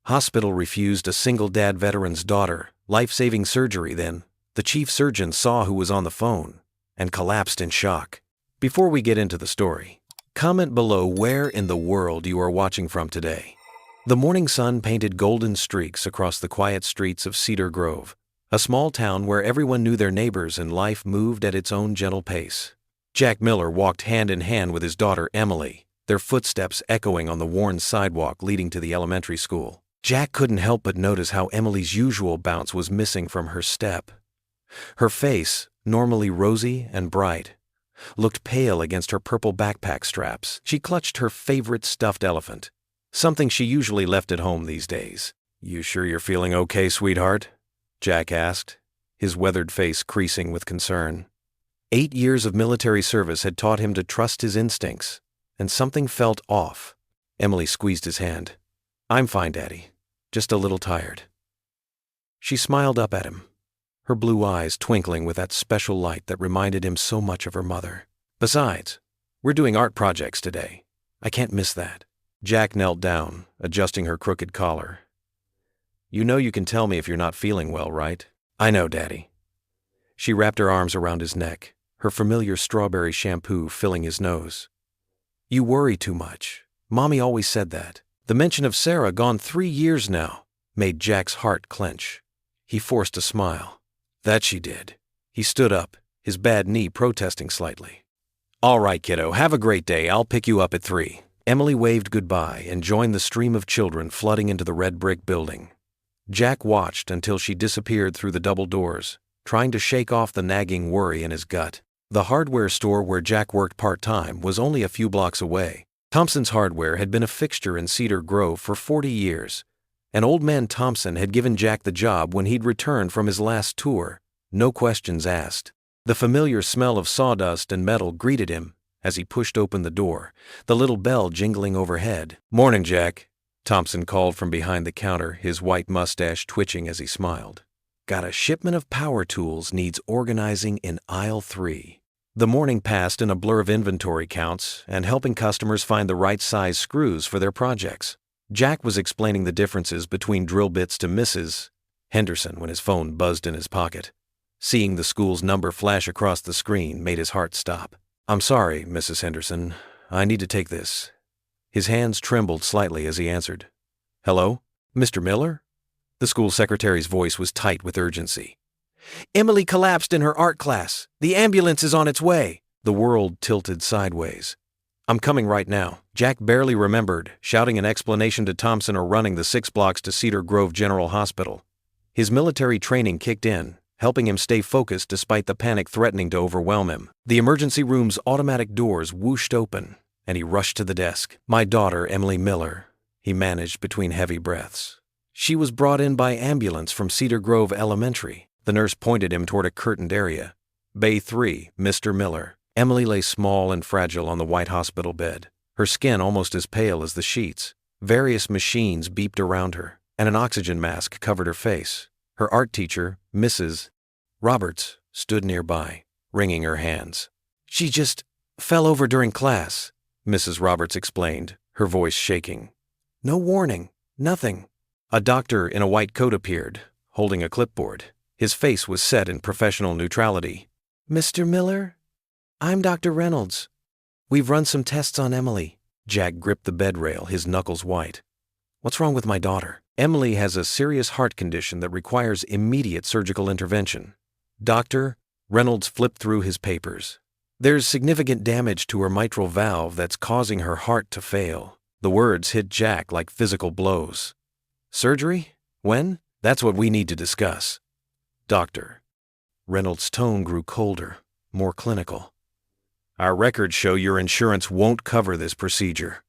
Hospital refused a single dad veteran's daughter life-saving surgery. Then the chief surgeon saw who was on the phone and collapsed in shock. Before we get into the story, comment below where in the world you are watching from today. The morning sun painted golden streaks across the quiet streets of Cedar Grove, a small town where everyone knew their neighbors and life moved at its own gentle pace. Jack Miller walked hand in hand with his daughter Emily, their footsteps echoing on the worn sidewalk leading to the elementary school. Jack couldn't help but notice how Emily's usual bounce was missing from her step. Her face, normally rosy and bright, looked pale against her purple backpack straps. She clutched her favorite stuffed elephant, something she usually left at home these days. "You sure you're feeling okay, sweetheart?" Jack asked, his weathered face creasing with concern. 8 years of military service had taught him to trust his instincts, and something felt off. Emily squeezed his hand. "I'm fine, Daddy. Just a little tired." She smiled up at him, her blue eyes twinkling with that special light that reminded him so much of her mother. "Besides, we're doing art projects today. I can't miss that." Jack knelt down, adjusting her crooked collar. "You know you can tell me if you're not feeling well, right?" "I know, Daddy." She wrapped her arms around his neck, her familiar strawberry shampoo filling his nose. "You worry too much. Mommy always said that." The mention of Sarah, gone 3 years now, made Jack's heart clench. He forced a smile. "That she did." He stood up, his bad knee protesting slightly. "All right, kiddo, have a great day. I'll pick you up at 3. Emily waved goodbye and joined the stream of children flooding into the red brick building. Jack watched until she disappeared through the double doors, trying to shake off the nagging worry in his gut. The hardware store where Jack worked part-time was only a few blocks away. Thompson's Hardware had been a fixture in Cedar Grove for 40 years, and Old Man Thompson had given Jack the job when he'd returned from his last tour, no questions asked. The familiar smell of sawdust and metal greeted him as he pushed open the door, the little bell jingling overhead. "Morning, Jack," Thompson called from behind the counter, his white mustache twitching as he smiled. "Got a shipment of power tools needs organizing in aisle 3. The morning passed in a blur of inventory counts and helping customers find the right size screws for their projects. Jack was explaining the differences between drill bits to Mrs. Henderson when his phone buzzed in his pocket. Seeing the school's number flash across the screen made his heart stop. "I'm sorry, Mrs. Henderson. I need to take this." His hands trembled slightly as he answered. "Hello? Mr. Miller?" The school secretary's voice was tight with urgency. "Emily collapsed in her art class. The ambulance is on its way." The world tilted sideways. "I'm coming right now." Jack barely remembered shouting an explanation to Thompson or running the 6 blocks to Cedar Grove General Hospital. His military training kicked in, helping him stay focused despite the panic threatening to overwhelm him. The emergency room's automatic doors whooshed open, and he rushed to the desk. "My daughter, Emily Miller," he managed between heavy breaths. "She was brought in by ambulance from Cedar Grove Elementary." The nurse pointed him toward a curtained area. "Bay 3, Mr. Miller." Emily lay small and fragile on the white hospital bed, her skin almost as pale as the sheets. Various machines beeped around her, and an oxygen mask covered her face. Her art teacher, Mrs. Roberts, stood nearby, wringing her hands. "She just fell over during class," Mrs. Roberts explained, her voice shaking. "No warning, nothing." A doctor in a white coat appeared, holding a clipboard. His face was set in professional neutrality. "Mr. Miller? I'm Dr. Reynolds. We've run some tests on Emily." Jack gripped the bed rail, his knuckles white. "What's wrong with my daughter?" "Emily has a serious heart condition that requires immediate surgical intervention." Dr. Reynolds flipped through his papers. "There's significant damage to her mitral valve that's causing her heart to fail." The words hit Jack like physical blows. "Surgery? When? That's what we need to discuss." "Doctor." Reynolds' tone grew colder, more clinical. "Our records show your insurance won't cover this procedure.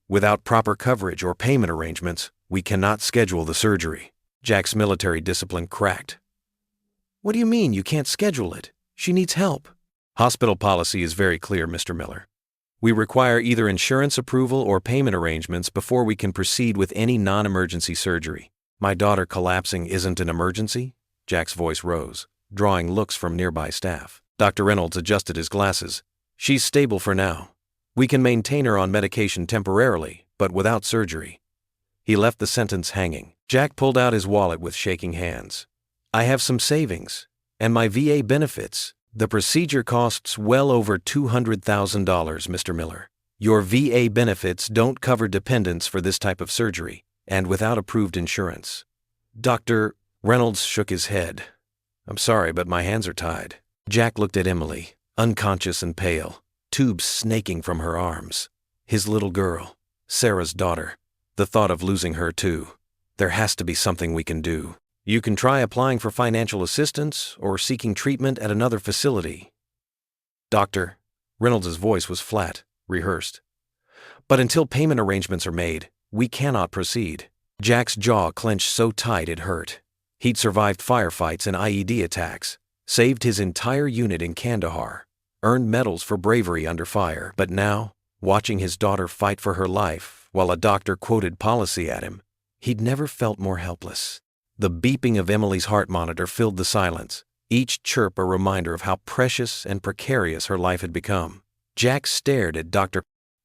Without proper coverage or payment arrangements, we cannot schedule the surgery." Jack's military discipline cracked. "What do you mean you can't schedule it? She needs help." "Hospital policy is very clear, Mr. Miller. We require either insurance approval or payment arrangements before we can proceed with any non-emergency surgery." "My daughter collapsing isn't an emergency?" Jack's voice rose, drawing looks from nearby staff. Dr. Reynolds adjusted his glasses. "She's stable for now. We can maintain her on medication temporarily, but without surgery." He left the sentence hanging. Jack pulled out his wallet with shaking hands. I have some savings. And my VA benefits. The procedure costs well over $200,000, Mr. Miller. Your VA benefits don't cover dependents for this type of surgery, and without approved insurance. Dr. Reynolds shook his head. I'm sorry, but my hands are tied. Jack looked at Emily, unconscious and pale, tubes snaking from her arms. His little girl, Sarah's daughter. The thought of losing her too. There has to be something we can do. You can try applying for financial assistance or seeking treatment at another facility. Doctor, Reynolds' voice was flat, rehearsed. But until payment arrangements are made, we cannot proceed. Jack's jaw clenched so tight it hurt. He'd survived firefights and IED attacks, saved his entire unit in Kandahar, earned medals for bravery under fire, but now, watching his daughter fight for her life while a doctor quoted policy at him, he'd never felt more helpless. The beeping of Emily's heart monitor filled the silence, each chirp a reminder of how precious and precarious her life had become. Jack stared at Dr.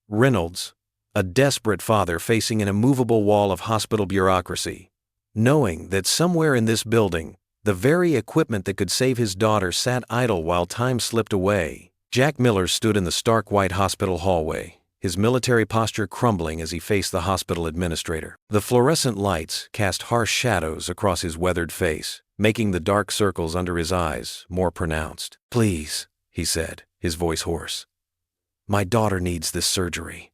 Reynolds, a desperate father facing an immovable wall of hospital bureaucracy, knowing that somewhere in this building, the very equipment that could save his daughter sat idle while time slipped away. Jack Miller stood in the stark white hospital hallway, his military posture crumbling as he faced the hospital administrator. The fluorescent lights cast harsh shadows across his weathered face, making the dark circles under his eyes more pronounced. Please, he said, his voice hoarse. My daughter needs this surgery.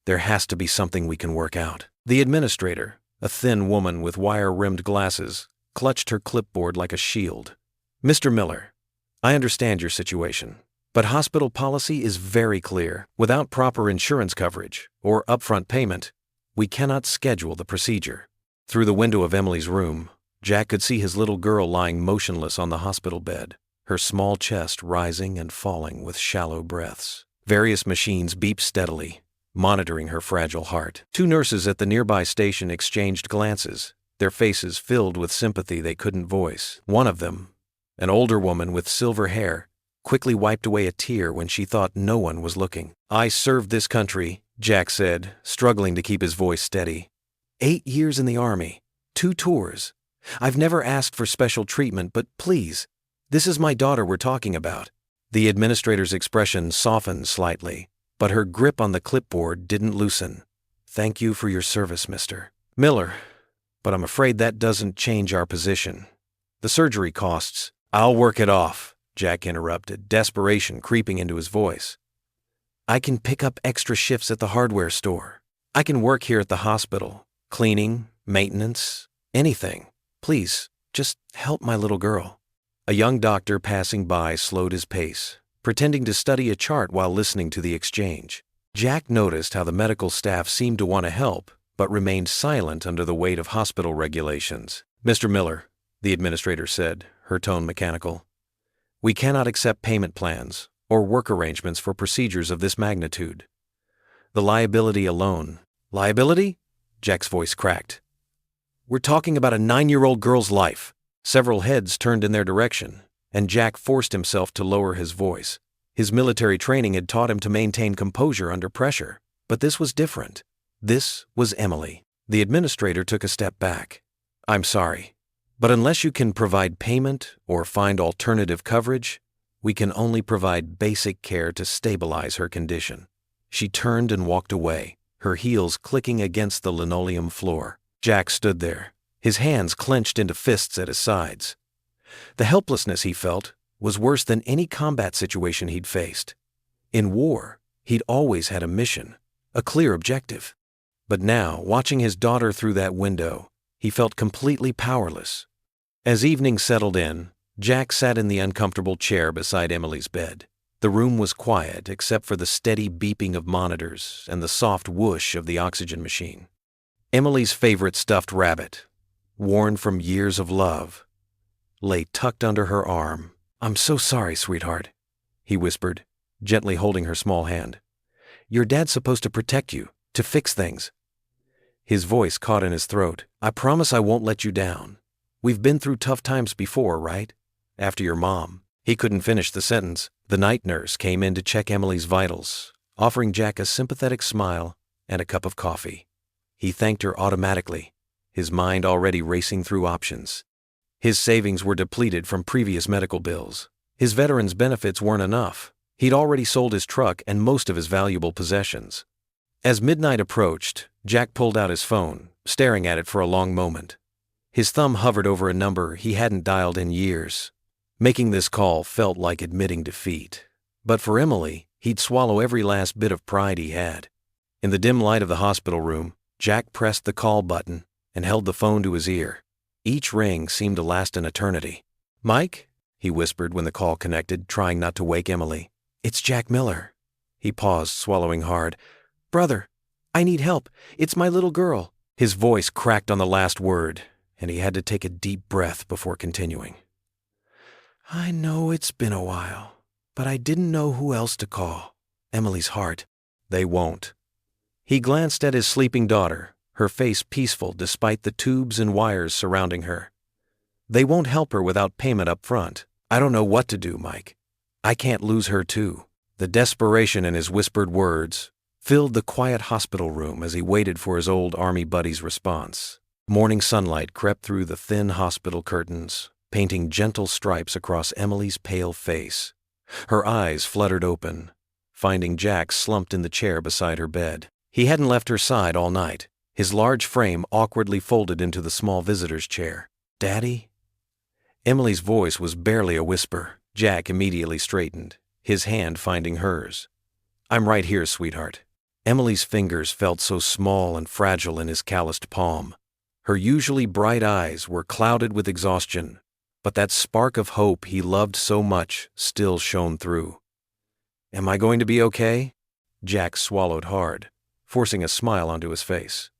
There has to be something we can work out. The administrator, a thin woman with wire-rimmed glasses, clutched her clipboard like a shield. Mr. Miller, I understand your situation. But hospital policy is very clear. Without proper insurance coverage or upfront payment, we cannot schedule the procedure. Through the window of Emily's room, Jack could see his little girl lying motionless on the hospital bed, her small chest rising and falling with shallow breaths. Various machines beeped steadily, monitoring her fragile heart. Two nurses at the nearby station exchanged glances, their faces filled with sympathy they couldn't voice. One of them, an older woman with silver hair, quickly wiped away a tear when she thought no one was looking. I served this country, Jack said, struggling to keep his voice steady. 8 years in the Army, 2 tours. I've never asked for special treatment, but please, this is my daughter we're talking about. The administrator's expression softened slightly, but her grip on the clipboard didn't loosen. Thank you for your service, Mr. Miller, but I'm afraid that doesn't change our position. The surgery costs. I'll work it off, Jack interrupted, desperation creeping into his voice. I can pick up extra shifts at the hardware store. I can work here at the hospital, cleaning, maintenance, anything. Please, just help my little girl. A young doctor passing by slowed his pace, pretending to study a chart while listening to the exchange. Jack noticed how the medical staff seemed to want to help, but remained silent under the weight of hospital regulations. Mr. Miller, the administrator said, her tone mechanical. We cannot accept payment plans or work arrangements for procedures of this magnitude. The liability alone. Liability? Jack's voice cracked. We're talking about a 9-year-old girl's life. Several heads turned in their direction, and Jack forced himself to lower his voice. His military training had taught him to maintain composure under pressure, but this was different. This was Emily. The administrator took a step back. I'm sorry, but unless you can provide payment or find alternative coverage, we can only provide basic care to stabilize her condition. She turned and walked away, her heels clicking against the linoleum floor. Jack stood there, his hands clenched into fists at his sides. The helplessness he felt was worse than any combat situation he'd faced. In war, he'd always had a mission, a clear objective. But now, watching his daughter through that window, he felt completely powerless. As evening settled in, Jack sat in the uncomfortable chair beside Emily's bed. The room was quiet except for the steady beeping of monitors and the soft whoosh of the oxygen machine. Emily's favorite stuffed rabbit, worn from years of love, lay tucked under her arm. I'm so sorry, sweetheart, he whispered, gently holding her small hand. Your dad's supposed to protect you, to fix things. His voice caught in his throat. I promise I won't let you down. We've been through tough times before, right? After your mom. He couldn't finish the sentence. The night nurse came in to check Emily's vitals, offering Jack a sympathetic smile and a cup of coffee. He thanked her automatically, his mind already racing through options. His savings were depleted from previous medical bills. His veterans' benefits weren't enough. He'd already sold his truck and most of his valuable possessions. As midnight approached, Jack pulled out his phone, staring at it for a long moment. His thumb hovered over a number he hadn't dialed in years. Making this call felt like admitting defeat. But for Emily, he'd swallow every last bit of pride he had. In the dim light of the hospital room, Jack pressed the call button and held the phone to his ear. Each ring seemed to last an eternity. "Mike?" he whispered when the call connected, trying not to wake Emily. "It's Jack Miller." He paused, swallowing hard. "Brother, I need help. It's my little girl." His voice cracked on the last word, and he had to take a deep breath before continuing. "I know it's been a while, but I didn't know who else to call." Emily's heart. "They won't." He glanced at his sleeping daughter, her face peaceful despite the tubes and wires surrounding her. "They won't help her without payment up front. I don't know what to do, Mike. I can't lose her too." The desperation in his whispered words filled the quiet hospital room as he waited for his old Army buddy's response. Morning sunlight crept through the thin hospital curtains, painting gentle stripes across Emily's pale face. Her eyes fluttered open, finding Jack slumped in the chair beside her bed. He hadn't left her side all night, his large frame awkwardly folded into the small visitor's chair. "Daddy?" Emily's voice was barely a whisper. Jack immediately straightened, his hand finding hers. "I'm right here, sweetheart." Emily's fingers felt so small and fragile in his calloused palm. Her usually bright eyes were clouded with exhaustion, but that spark of hope he loved so much still shone through. "Am I going to be okay?" Jack swallowed hard, forcing a smile onto his face.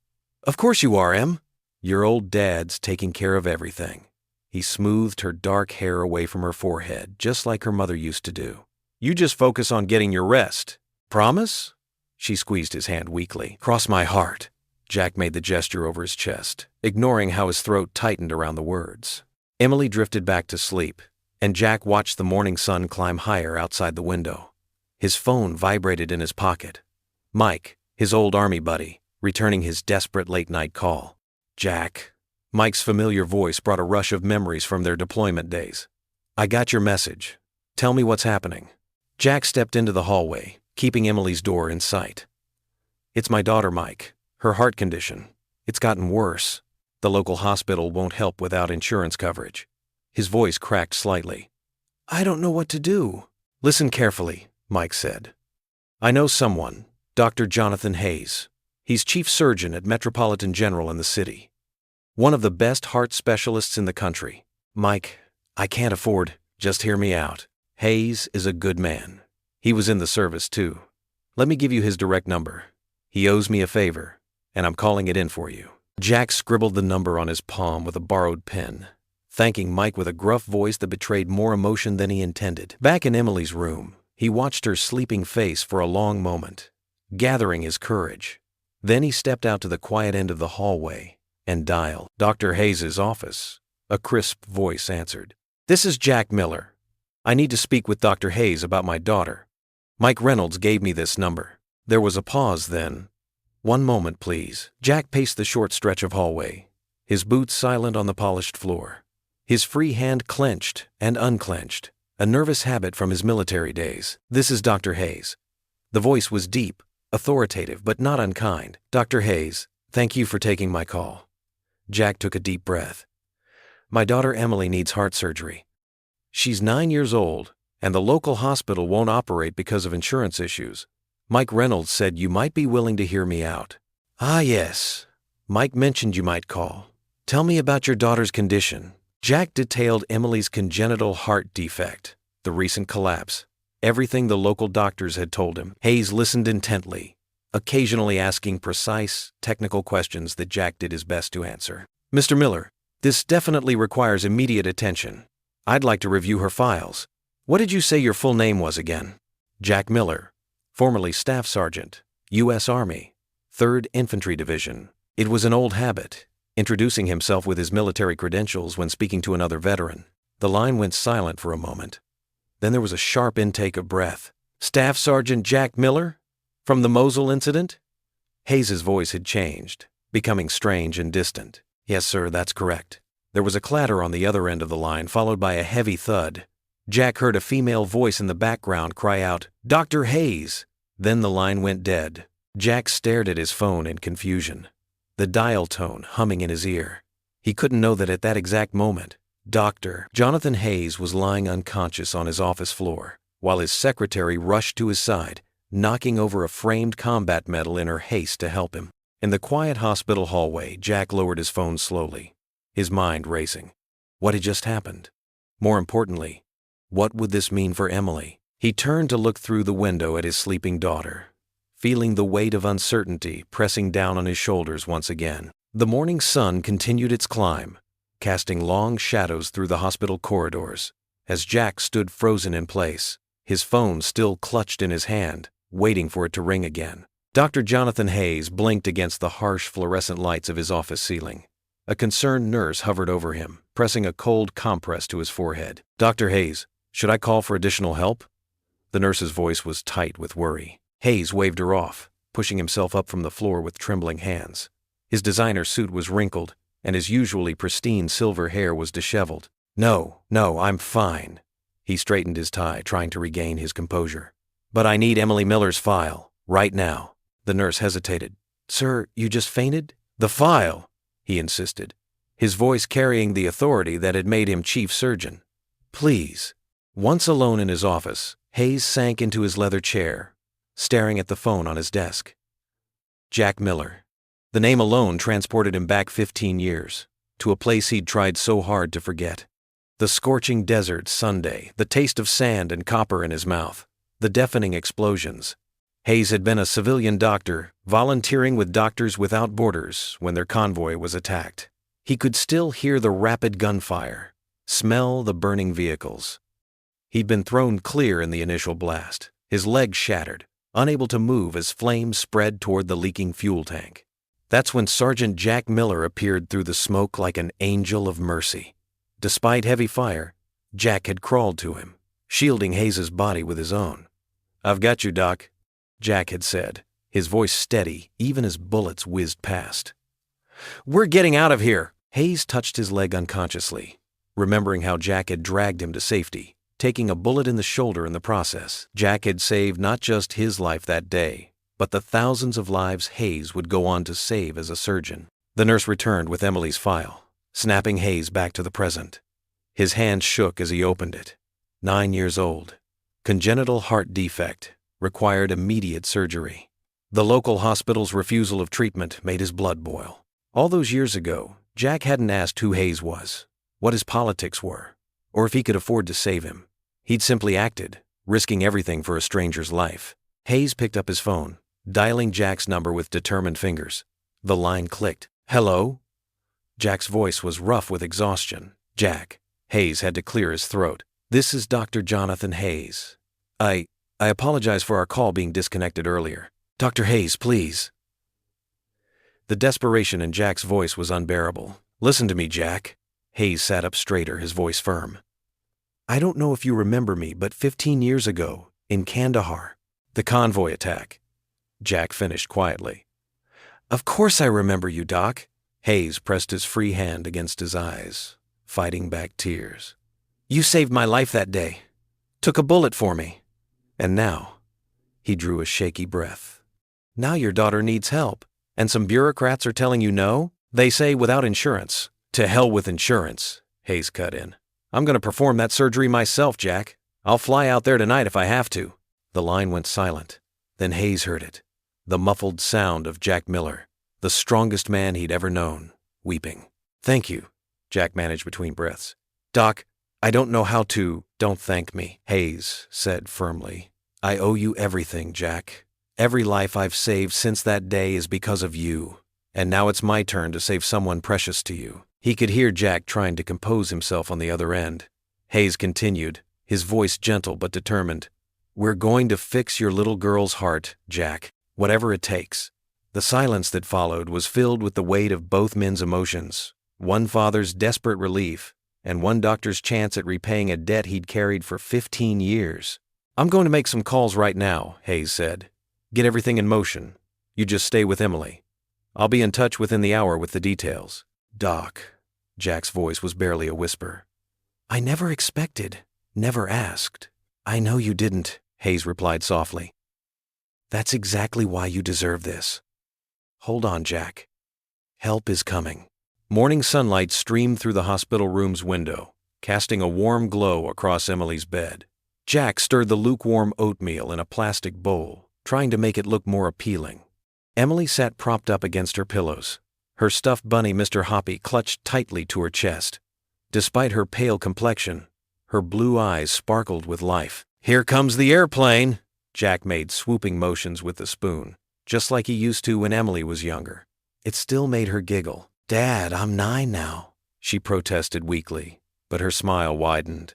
"Of course you are, Em. Your old dad's taking care of everything." He smoothed her dark hair away from her forehead, just like her mother used to do. "You just focus on getting your rest. Promise?" She squeezed his hand weakly. "Cross my heart." Jack made the gesture over his chest, ignoring how his throat tightened around the words. Emily drifted back to sleep, and Jack watched the morning sun climb higher outside the window. His phone vibrated in his pocket. Mike, his old Army buddy, returning his desperate late-night call. "Jack." Mike's familiar voice brought a rush of memories from their deployment days. "I got your message. Tell me what's happening." Jack stepped into the hallway, keeping Emily's door in sight. "It's my daughter, Mike. Her heart condition. It's gotten worse. The local hospital won't help without insurance coverage." His voice cracked slightly. "I don't know what to do." "Listen carefully," Mike said. "I know someone, Dr. Jonathan Hayes. He's chief surgeon at Metropolitan General in the city. One of the best heart specialists in the country. Mike, I can't afford, just hear me out. Hayes is a good man. He was in the service too. Let me give you his direct number. He owes me a favor, and I'm calling it in for you." Jack scribbled the number on his palm with a borrowed pen, thanking Mike with a gruff voice that betrayed more emotion than he intended. Back in Emily's room, he watched her sleeping face for a long moment, gathering his courage. Then he stepped out to the quiet end of the hallway and dialed. "Dr. Hayes' office," a crisp voice answered. "This is Jack Miller. I need to speak with Dr. Hayes about my daughter. Mike Reynolds gave me this number." There was a pause then. "One moment, please." Jack paced the short stretch of hallway, his boots silent on the polished floor. His free hand clenched and unclenched, a nervous habit from his military days. "This is Dr. Hayes." The voice was deep, authoritative, but not unkind. "Dr. Hayes, thank you for taking my call." Jack took a deep breath. "My daughter Emily needs heart surgery. She's 9 years old, and the local hospital won't operate because of insurance issues. Mike Reynolds said you might be willing to hear me out." "Ah, yes. Mike mentioned you might call. Tell me about your daughter's condition." Jack detailed Emily's congenital heart defect, the recent collapse, everything the local doctors had told him. Hayes listened intently, occasionally asking precise, technical questions that Jack did his best to answer. "Mr. Miller, this definitely requires immediate attention. I'd like to review her files. What did you say your full name was again?" "Jack Miller, formerly Staff Sergeant, U.S. Army, 3rd Infantry Division." It was an old habit, introducing himself with his military credentials when speaking to another veteran. The line went silent for a moment. Then there was a sharp intake of breath. "Staff Sergeant Jack Miller? From the Mosul incident?" Hayes' voice had changed, becoming strange and distant. "Yes, sir, that's correct." There was a clatter on the other end of the line, followed by a heavy thud. Jack heard a female voice in the background cry out, "Dr. Hayes!" Then the line went dead. Jack stared at his phone in confusion, the dial tone humming in his ear. He couldn't know that at that exact moment, Dr. Jonathan Hayes was lying unconscious on his office floor, while his secretary rushed to his side, knocking over a framed combat medal in her haste to help him. In the quiet hospital hallway, Jack lowered his phone slowly, his mind racing. What had just happened? More importantly, what would this mean for Emily? He turned to look through the window at his sleeping daughter, feeling the weight of uncertainty pressing down on his shoulders once again. The morning sun continued its climb, casting long shadows through the hospital corridors, as Jack stood frozen in place, his phone still clutched in his hand, waiting for it to ring again. Dr. Jonathan Hayes blinked against the harsh fluorescent lights of his office ceiling. A concerned nurse hovered over him, pressing a cold compress to his forehead. "Dr. Hayes, should I call for additional help?" The nurse's voice was tight with worry. Hayes waved her off, pushing himself up from the floor with trembling hands. His designer suit was wrinkled, and his usually pristine silver hair was disheveled. No, I'm fine." He straightened his tie, trying to regain his composure. "But I need Emily Miller's file, right now." The nurse hesitated. "Sir, you just fainted?" "The file," he insisted, his voice carrying the authority that had made him chief surgeon. "Please." Once alone in his office, Hayes sank into his leather chair, staring at the phone on his desk. Jack Miller. The name alone transported him back 15 years, to a place he'd tried so hard to forget. The scorching desert Sunday, the taste of sand and copper in his mouth, the deafening explosions. Hayes had been a civilian doctor, volunteering with Doctors Without Borders when their convoy was attacked. He could still hear the rapid gunfire, smell the burning vehicles. He'd been thrown clear in the initial blast, his legs shattered, unable to move as flames spread toward the leaking fuel tank. That's when Sergeant Jack Miller appeared through the smoke like an angel of mercy. Despite heavy fire, Jack had crawled to him, shielding Hayes's body with his own. "I've got you, Doc," Jack had said, his voice steady even as bullets whizzed past. "We're getting out of here." Hayes touched his leg unconsciously, remembering how Jack had dragged him to safety, taking a bullet in the shoulder in the process. Jack had saved not just his life that day, but the thousands of lives Hayes would go on to save as a surgeon. The nurse returned with Emily's file, snapping Hayes back to the present. His hand shook as he opened it. 9 years old. Congenital heart defect. Required immediate surgery. The local hospital's refusal of treatment made his blood boil. All those years ago, Jack hadn't asked who Hayes was, what his politics were, or if he could afford to save him. He'd simply acted, risking everything for a stranger's life. Hayes picked up his phone, dialing Jack's number with determined fingers. The line clicked. "Hello?" Jack's voice was rough with exhaustion. "Jack." Hayes had to clear his throat. "This is Dr. Jonathan Hayes. I apologize for our call being disconnected earlier. Dr. Hayes, please." The desperation in Jack's voice was unbearable. "Listen to me, Jack." Hayes sat up straighter, his voice firm. "I don't know if you remember me, but 15 years ago, in Kandahar, the convoy attack." Jack finished quietly. "Of course I remember you, Doc." Hayes pressed his free hand against his eyes, fighting back tears. "You saved my life that day. Took a bullet for me. And now," he drew a shaky breath, "now your daughter needs help, and some bureaucrats are telling you no? They say without insurance." "To hell with insurance," Hayes cut in. "I'm going to perform that surgery myself, Jack. I'll fly out there tonight if I have to." The line went silent. Then Hayes heard it. The muffled sound of Jack Miller, the strongest man he'd ever known, weeping. "Thank you," Jack managed between breaths. "Doc, I don't know how to—" "Don't thank me," Hayes said firmly. "I owe you everything, Jack. Every life I've saved since that day is because of you. And now it's my turn to save someone precious to you." He could hear Jack trying to compose himself on the other end. Hayes continued, his voice gentle but determined. "We're going to fix your little girl's heart, Jack, whatever it takes." The silence that followed was filled with the weight of both men's emotions, one father's desperate relief, and one doctor's chance at repaying a debt he'd carried for 15 years. "I'm going to make some calls right now," Hayes said. "Get everything in motion. You just stay with Emily." I'll be in touch within the hour with the details. Doc. Jack's voice was barely a whisper. I never expected, never asked. I know you didn't, Hayes replied softly. That's exactly why you deserve this. Hold on, Jack. Help is coming. Morning sunlight streamed through the hospital room's window, casting a warm glow across Emily's bed. Jack stirred the lukewarm oatmeal in a plastic bowl, trying to make it look more appealing. Emily sat propped up against her pillows, her stuffed bunny Mr. Hoppy clutched tightly to her chest. Despite her pale complexion, her blue eyes sparkled with life. Here comes the airplane! Jack made swooping motions with the spoon, just like he used to when Emily was younger. It still made her giggle. Dad, I'm 9 now, she protested weakly, but her smile widened.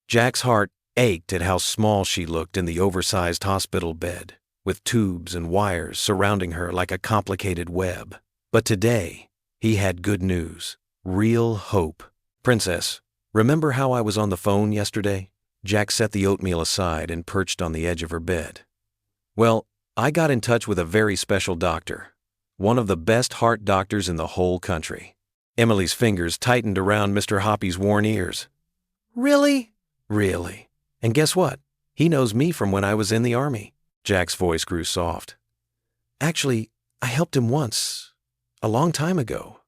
Jack's heart ached at how small she looked in the oversized hospital bed, with tubes and wires surrounding her like a complicated web. But today, he had good news. Real hope. Princess, remember how I was on the phone yesterday? Jack set the oatmeal aside and perched on the edge of her bed. Well, I got in touch with a very special doctor. One of the best heart doctors in the whole country. Emily's fingers tightened around Mr. Hoppy's worn ears. Really? Really. And guess what? He knows me from when I was in the Army. Jack's voice grew soft. Actually, I helped him once, a long time ago,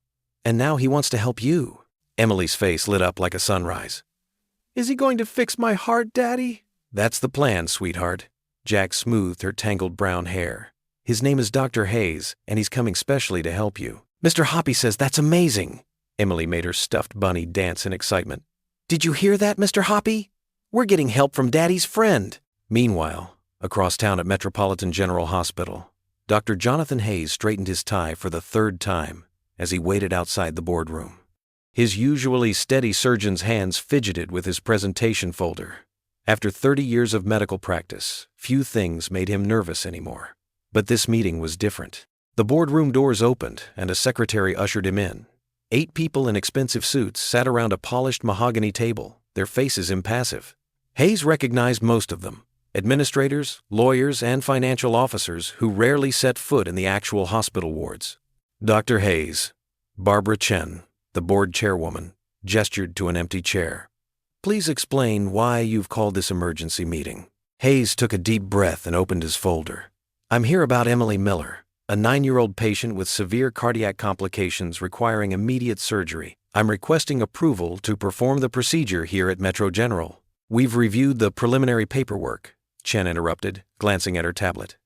and now he wants to help you. Emily's face lit up like a sunrise. Is he going to fix my heart, Daddy? That's the plan, sweetheart. Jack smoothed her tangled brown hair. His name is Dr. Hayes, and he's coming specially to help you. Mr. Hoppy says that's amazing. Emily made her stuffed bunny dance in excitement. Did you hear that, Mr. Hoppy? We're getting help from Daddy's friend. Meanwhile, across town at Metropolitan General Hospital, Dr. Jonathan Hayes straightened his tie for the 3rd time as he waited outside the boardroom. His usually steady surgeon's hands fidgeted with his presentation folder. After 30 years of medical practice, few things made him nervous anymore. But this meeting was different. The boardroom doors opened and a secretary ushered him in. 8 people in expensive suits sat around a polished mahogany table, their faces impassive. Hayes recognized most of them. Administrators, lawyers, and financial officers who rarely set foot in the actual hospital wards. Dr. Hayes, Barbara Chen, the board chairwoman, gestured to an empty chair. Please explain why you've called this emergency meeting. Hayes took a deep breath and opened his folder. I'm here about Emily Miller, a 9-year-old patient with severe cardiac complications requiring immediate surgery. I'm requesting approval to perform the procedure here at Metro General. We've reviewed the preliminary paperwork, Chen interrupted, glancing at her tablet.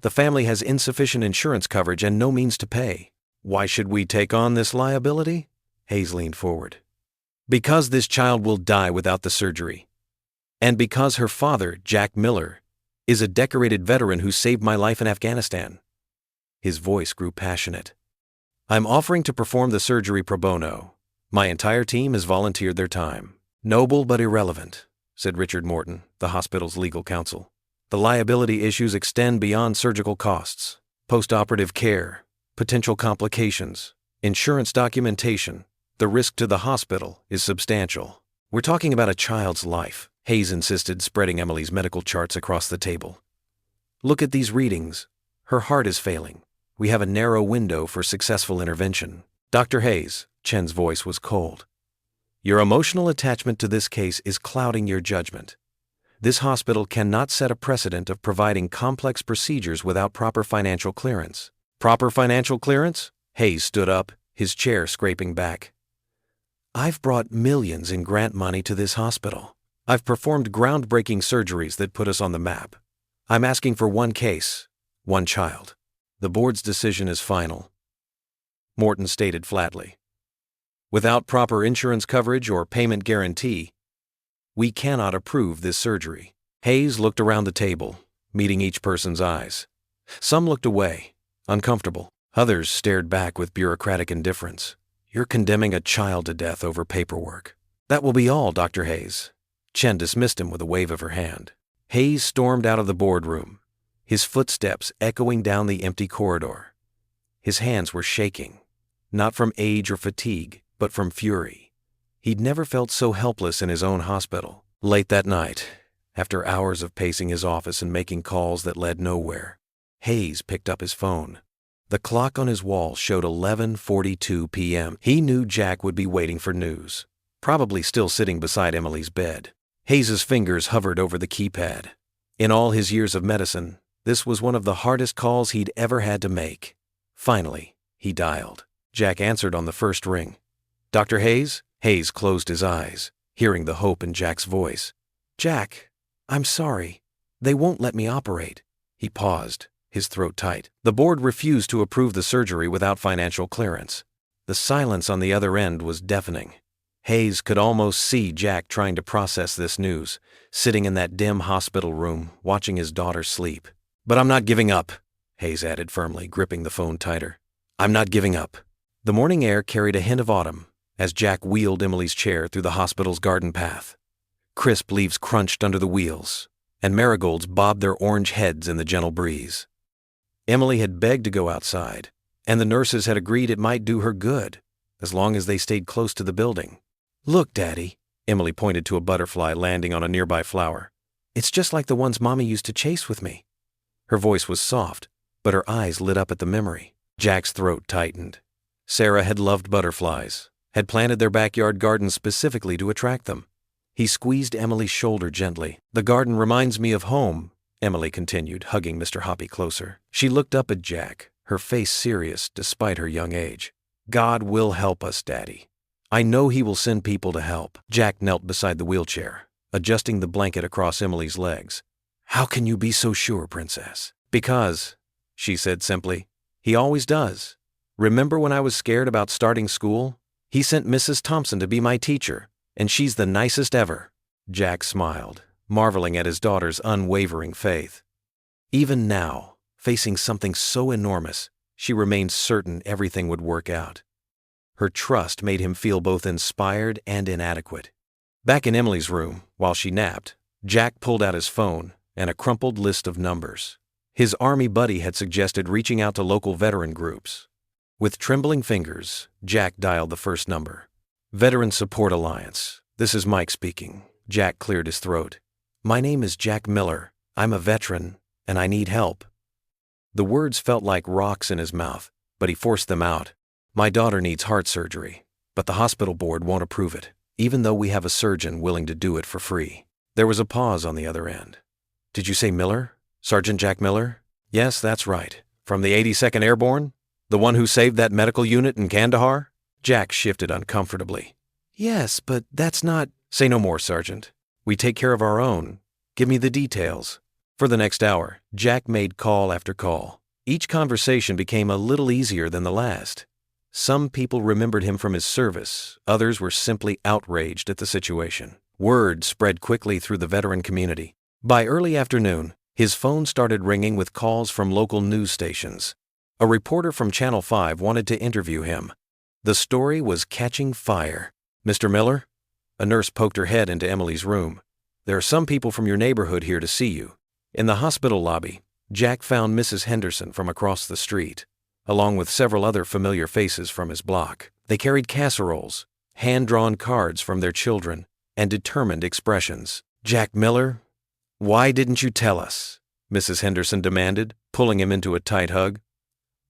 The family has insufficient insurance coverage and no means to pay. Why should we take on this liability? Hayes leaned forward. Because this child will die without the surgery. And because her father, Jack Miller, is a decorated veteran who saved my life in Afghanistan. His voice grew passionate. I'm offering to perform the surgery pro bono. My entire team has volunteered their time. Noble but irrelevant, said Richard Morton, the hospital's legal counsel. The liability issues extend beyond surgical costs, post-operative care, potential complications, insurance documentation. The risk to the hospital is substantial. We're talking about a child's life, Hayes insisted, spreading Emily's medical charts across the table. Look at these readings. Her heart is failing. We have a narrow window for successful intervention. Dr. Hayes, Chen's voice was cold. Your emotional attachment to this case is clouding your judgment. This hospital cannot set a precedent of providing complex procedures without proper financial clearance. Proper financial clearance? Hayes stood up, his chair scraping back. I've brought millions in grant money to this hospital. I've performed groundbreaking surgeries that put us on the map. I'm asking for one case, one child. The board's decision is final. Morton stated flatly. Without proper insurance coverage or payment guarantee, we cannot approve this surgery. Hayes looked around the table, meeting each person's eyes. Some looked away, uncomfortable. Others stared back with bureaucratic indifference. You're condemning a child to death over paperwork. That will be all, Dr. Hayes. Chen dismissed him with a wave of her hand. Hayes stormed out of the boardroom, his footsteps echoing down the empty corridor. His hands were shaking, not from age or fatigue, but from fury. He'd never felt so helpless in his own hospital. Late that night, after hours of pacing his office and making calls that led nowhere, Hayes picked up his phone. The clock on his wall showed 11:42 p.m. He knew Jack would be waiting for news, probably still sitting beside Emily's bed. Hayes's fingers hovered over the keypad. In all his years of medicine, this was one of the hardest calls he'd ever had to make. Finally, he dialed. Jack answered on the first ring. "Dr. Hayes?" Hayes closed his eyes, hearing the hope in Jack's voice. "Jack, I'm sorry. They won't let me operate." He paused, his throat tight. The board refused to approve the surgery without financial clearance. The silence on the other end was deafening. Hayes could almost see Jack trying to process this news, sitting in that dim hospital room, watching his daughter sleep. "But I'm not giving up," Hayes added firmly, gripping the phone tighter. "I'm not giving up." The morning air carried a hint of autumn as Jack wheeled Emily's chair through the hospital's garden path. Crisp leaves crunched under the wheels, and marigolds bobbed their orange heads in the gentle breeze. Emily had begged to go outside, and the nurses had agreed it might do her good, as long as they stayed close to the building. "Look, Daddy," Emily pointed to a butterfly landing on a nearby flower. "It's just like the ones Mommy used to chase with me." Her voice was soft, but her eyes lit up at the memory. Jack's throat tightened. Sarah had loved butterflies, had planted their backyard garden specifically to attract them. He squeezed Emily's shoulder gently. "The garden reminds me of home," Emily continued, hugging Mr. Hoppy closer. She looked up at Jack, her face serious despite her young age. "God will help us, Daddy. I know He will send people to help." Jack knelt beside the wheelchair, adjusting the blanket across Emily's legs. "How can you be so sure, Princess?" "Because," she said simply, "He always does. Remember when I was scared about starting school? He sent Mrs. Thompson to be my teacher, and she's the nicest ever." Jack smiled, marveling at his daughter's unwavering faith. Even now, facing something so enormous, she remained certain everything would work out. Her trust made him feel both inspired and inadequate. Back in Emily's room, while she napped, Jack pulled out his phone and a crumpled list of numbers. His Army buddy had suggested reaching out to local veteran groups. With trembling fingers, Jack dialed the first number. "Veteran Support Alliance. This is Mike speaking." Jack cleared his throat. "My name is Jack Miller. I'm a veteran, and I need help." The words felt like rocks in his mouth, but he forced them out. "My daughter needs heart surgery, but the hospital board won't approve it, even though we have a surgeon willing to do it for free." There was a pause on the other end. "Did you say Miller? Sergeant Jack Miller?" "Yes, that's right. From the 82nd Airborne? The one who saved that medical unit in Kandahar?" Jack shifted uncomfortably. "Yes, but that's not—" "Say no more, Sergeant. We take care of our own. Give me the details." For the next hour, Jack made call after call. Each conversation became a little easier than the last. Some people remembered him from his service, others were simply outraged at the situation. Word spread quickly through the veteran community. By early afternoon, his phone started ringing with calls from local news stations. A reporter from Channel 5 wanted to interview him. The story was catching fire. "Mr. Miller?" A nurse poked her head into Emily's room. "There are some people from your neighborhood here to see you." In the hospital lobby, Jack found Mrs. Henderson from across the street, along with several other familiar faces from his block. They carried casseroles, hand-drawn cards from their children, and determined expressions. "Jack Miller? Why didn't you tell us?" Mrs. Henderson demanded, pulling him into a tight hug.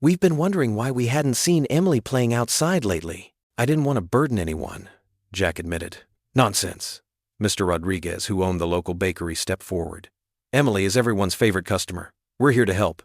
"We've been wondering why we hadn't seen Emily playing outside lately. I didn't want to burden anyone," Jack admitted. "Nonsense." Mr. Rodriguez, who owned the local bakery, stepped forward. "Emily is everyone's favorite customer. We're here to help."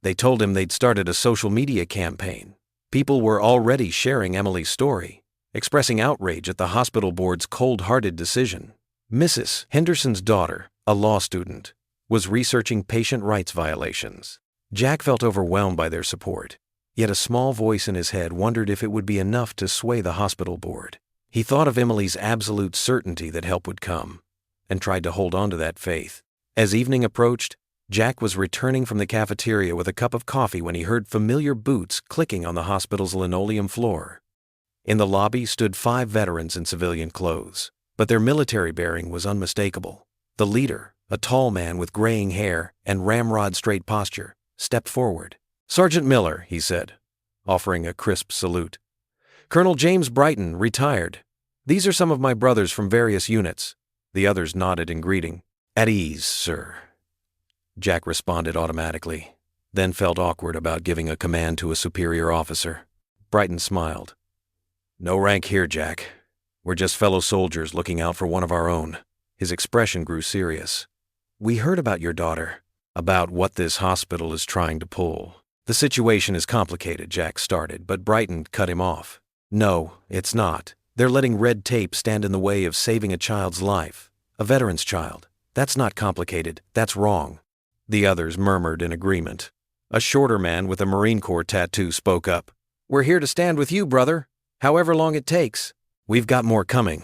They told him they'd started a social media campaign. People were already sharing Emily's story, expressing outrage at the hospital board's cold-hearted decision. Mrs. Henderson's daughter, a law student, was researching patient rights violations. Jack felt overwhelmed by their support, yet a small voice in his head wondered if it would be enough to sway the hospital board. He thought of Emily's absolute certainty that help would come, and tried to hold on to that faith. As evening approached, Jack was returning from the cafeteria with a cup of coffee when he heard familiar boots clicking on the hospital's linoleum floor. In the lobby stood 5 veterans in civilian clothes, but their military bearing was unmistakable. The leader, a tall man with graying hair and ramrod-straight posture, stepped forward. "Sergeant Miller," he said, offering a crisp salute. "Colonel James Brighton, retired. These are some of my brothers from various units." The others nodded in greeting. "At ease, sir," Jack responded automatically. then felt awkward about giving a command to a superior officer. Brighton smiled. "No rank here, Jack. We're just fellow soldiers looking out for one of our own." His expression grew serious. "We heard about your daughter, about what this hospital is trying to pull." "The situation is complicated," Jack started, but Brighton cut him off. "No, it's not. They're letting red tape stand in the way of saving a child's life, a veteran's child. That's not complicated, that's wrong." The others murmured in agreement. A shorter man with a Marine Corps tattoo spoke up. "We're here to stand with you, brother, however long it takes." "We've got more coming,"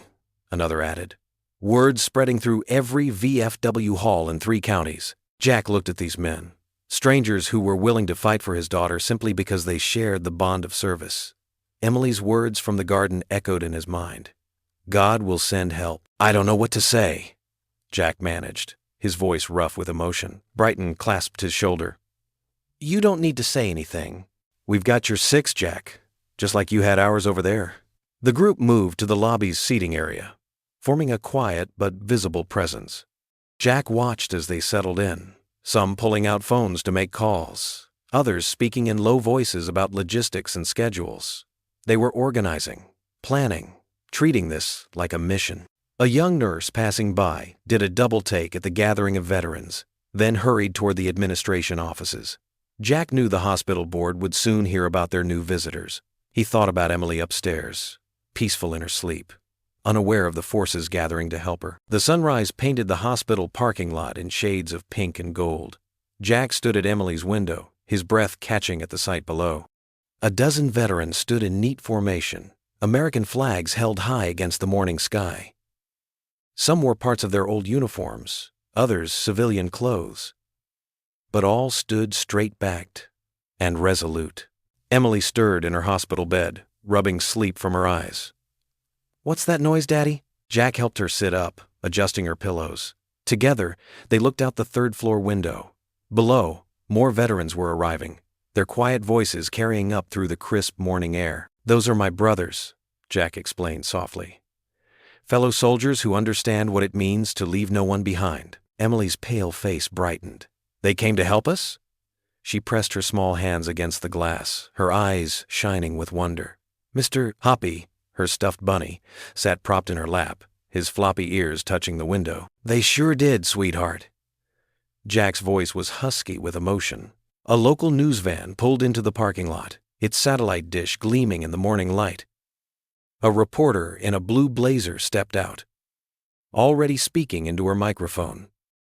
another added. Word spreading through every VFW hall in 3 counties. Jack looked at these men, strangers who were willing to fight for his daughter simply because they shared the bond of service. Emily's words from the garden echoed in his mind. "God will send help." "I don't know what to say," Jack managed, his voice rough with emotion. Brighton clasped his shoulder. "You don't need to say anything. We've got your 6, Jack, just like you had ours over there." The group moved to the lobby's seating area, forming a quiet but visible presence. Jack watched as they settled in, some pulling out phones to make calls, others speaking in low voices about logistics and schedules. They were organizing, planning, treating this like a mission. A young nurse passing by did a double take at the gathering of veterans, then hurried toward the administration offices. Jack knew the hospital board would soon hear about their new visitors. He thought about Emily upstairs, peaceful in her sleep, unaware of the forces gathering to help her. The sunrise painted the hospital parking lot in shades of pink and gold. Jack stood at Emily's window, his breath catching at the sight below. A dozen veterans stood in neat formation, American flags held high against the morning sky. Some wore parts of their old uniforms, others civilian clothes. But all stood straight-backed and resolute. Emily stirred in her hospital bed, rubbing sleep from her eyes. "What's that noise, Daddy?" Jack helped her sit up, adjusting her pillows. Together, they looked out the 3rd-floor window. Below, more veterans were arriving, their quiet voices carrying up through the crisp morning air. "Those are my brothers," Jack explained softly. "Fellow soldiers who understand what it means to leave no one behind." Emily's pale face brightened. "They came to help us?" She pressed her small hands against the glass, her eyes shining with wonder. Mr. Hoppy, her stuffed bunny, sat propped in her lap, his floppy ears touching the window. "They sure did, sweetheart." Jack's voice was husky with emotion. A local news van pulled into the parking lot, its satellite dish gleaming in the morning light. A reporter in a blue blazer stepped out, already speaking into her microphone.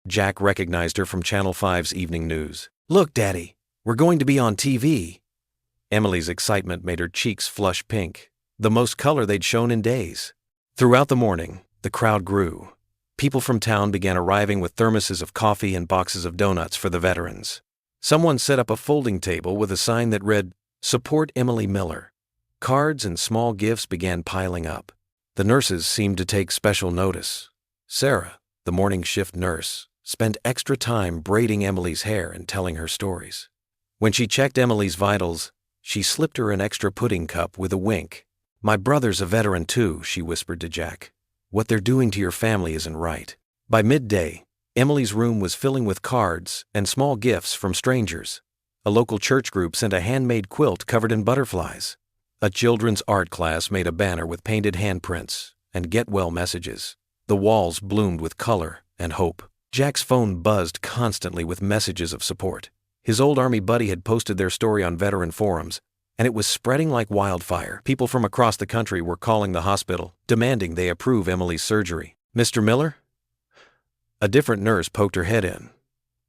Jack recognized her from Channel 5's evening news. "Look, Daddy, we're going to be on TV." Emily's excitement made her cheeks flush pink, the most color they'd shown in days. Throughout the morning, the crowd grew. People from town began arriving with thermoses of coffee and boxes of donuts for the veterans. Someone set up a folding table with a sign that read, "Support Emily Miller." Cards and small gifts began piling up. The nurses seemed to take special notice. Sarah, the morning shift nurse, spent extra time braiding Emily's hair and telling her stories. When she checked Emily's vitals, she slipped her an extra pudding cup with a wink. "My brother's a veteran too," she whispered to Jack. "What they're doing to your family isn't right." By midday, Emily's room was filling with cards and small gifts from strangers. A local church group sent a handmade quilt covered in butterflies. A children's art class made a banner with painted handprints and get well messages. The walls bloomed with color and hope. Jack's phone buzzed constantly with messages of support. His old Army buddy had posted their story on veteran forums, and it was spreading like wildfire. People from across the country were calling the hospital, demanding they approve Emily's surgery. "Mr. Miller?" A different nurse poked her head in.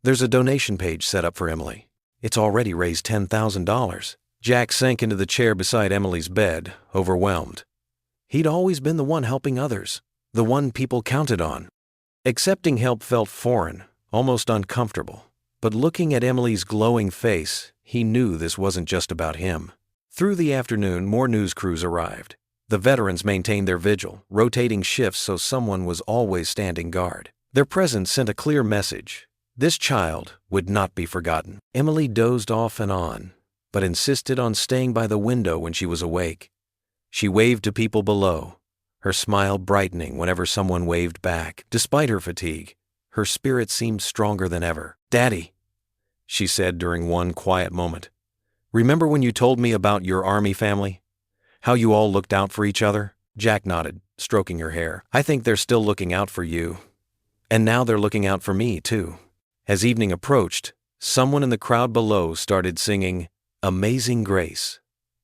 "There's a donation page set up for Emily. It's already raised $10,000. Jack sank into the chair beside Emily's bed, overwhelmed. He'd always been the one helping others, the one people counted on. Accepting help felt foreign, almost uncomfortable. But looking at Emily's glowing face, he knew this wasn't just about him. Through the afternoon, more news crews arrived. The veterans maintained their vigil, rotating shifts so someone was always standing guard. Their presence sent a clear message. This child would not be forgotten. Emily dozed off and on, but insisted on staying by the window when she was awake. She waved to people below, her smile brightening whenever someone waved back. Despite her fatigue, her spirit seemed stronger than ever. "Daddy," she said during one quiet moment. "Remember when you told me about your army family? How you all looked out for each other?" Jack nodded, stroking her hair. "I think they're still looking out for you. And now they're looking out for me, too." As evening approached, someone in the crowd below started singing Amazing Grace.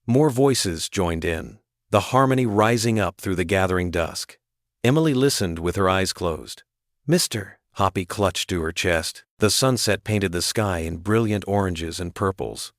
More voices joined in, the harmony rising up through the gathering dusk. Emily listened with her eyes closed. "Mister," Hoppy clutched to her chest. The sunset painted the sky in brilliant oranges and purples.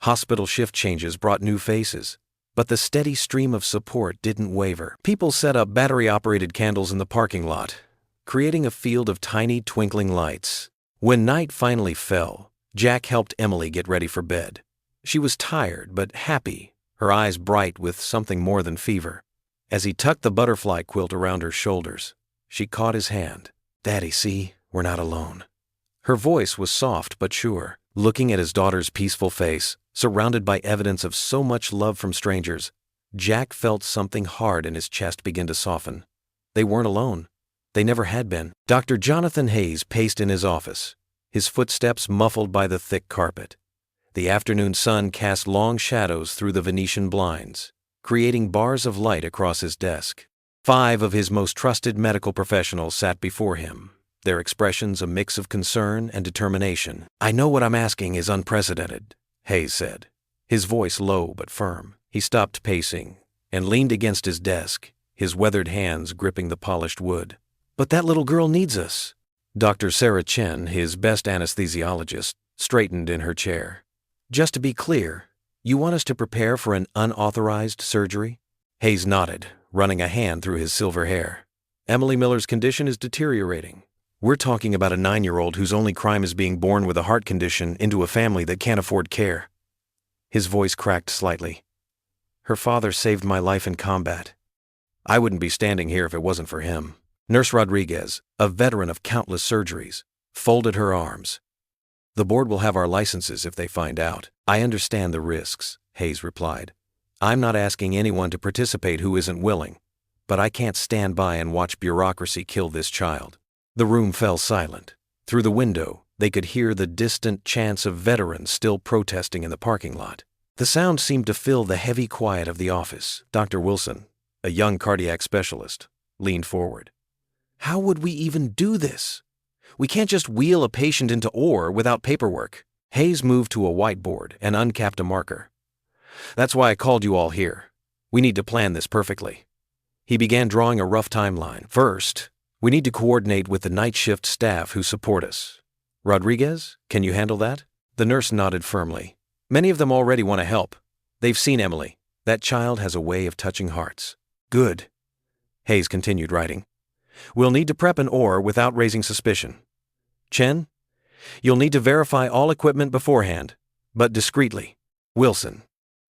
Hospital shift changes brought new faces, but the steady stream of support didn't waver. People set up battery-operated candles in the parking lot, creating a field of tiny twinkling lights. When night finally fell, Jack helped Emily get ready for bed. She was tired but happy, her eyes bright with something more than fever. As he tucked the butterfly quilt around her shoulders, she caught his hand. "Daddy, see, we're not alone." Her voice was soft but sure. Looking at his daughter's peaceful face, surrounded by evidence of so much love from strangers, Jack felt something hard in his chest begin to soften. They weren't alone. They never had been. Dr. Jonathan Hayes paced in his office, his footsteps muffled by the thick carpet. The afternoon sun cast long shadows through the Venetian blinds, creating bars of light across his desk. 5 of his most trusted medical professionals sat before him, their expressions a mix of concern and determination. "I know what I'm asking is unprecedented," Hayes said, his voice low but firm. He stopped pacing and leaned against his desk, his weathered hands gripping the polished wood. "But that little girl needs us." Dr. Sarah Chen, his best anesthesiologist, straightened in her chair. "Just to be clear, you want us to prepare for an unauthorized surgery?" Hayes nodded, running a hand through his silver hair. "Emily Miller's condition is deteriorating. We're talking about a 9-year-old whose only crime is being born with a heart condition into a family that can't afford care." His voice cracked slightly. "Her father saved my life in combat. I wouldn't be standing here if it wasn't for him." Nurse Rodriguez, a veteran of countless surgeries, folded her arms. "The board will have our licenses if they find out." "I understand the risks," Hayes replied. "I'm not asking anyone to participate who isn't willing, but I can't stand by and watch bureaucracy kill this child." The room fell silent. Through the window, they could hear the distant chants of veterans still protesting in the parking lot. The sound seemed to fill the heavy quiet of the office. Dr. Wilson, a young cardiac specialist, leaned forward. "How would we even do this? We can't just wheel a patient into OR without paperwork." Hayes moved to a whiteboard and uncapped a marker. "That's why I called you all here. We need to plan this perfectly." He began drawing a rough timeline. "First, we need to coordinate with the night shift staff who support us. Rodriguez, can you handle that?" The nurse nodded firmly. "Many of them already want to help. They've seen Emily. That child has a way of touching hearts." "Good." Hayes continued writing. "We'll need to prep an OR without raising suspicion. Chen, you'll need to verify all equipment beforehand, but discreetly. Wilson,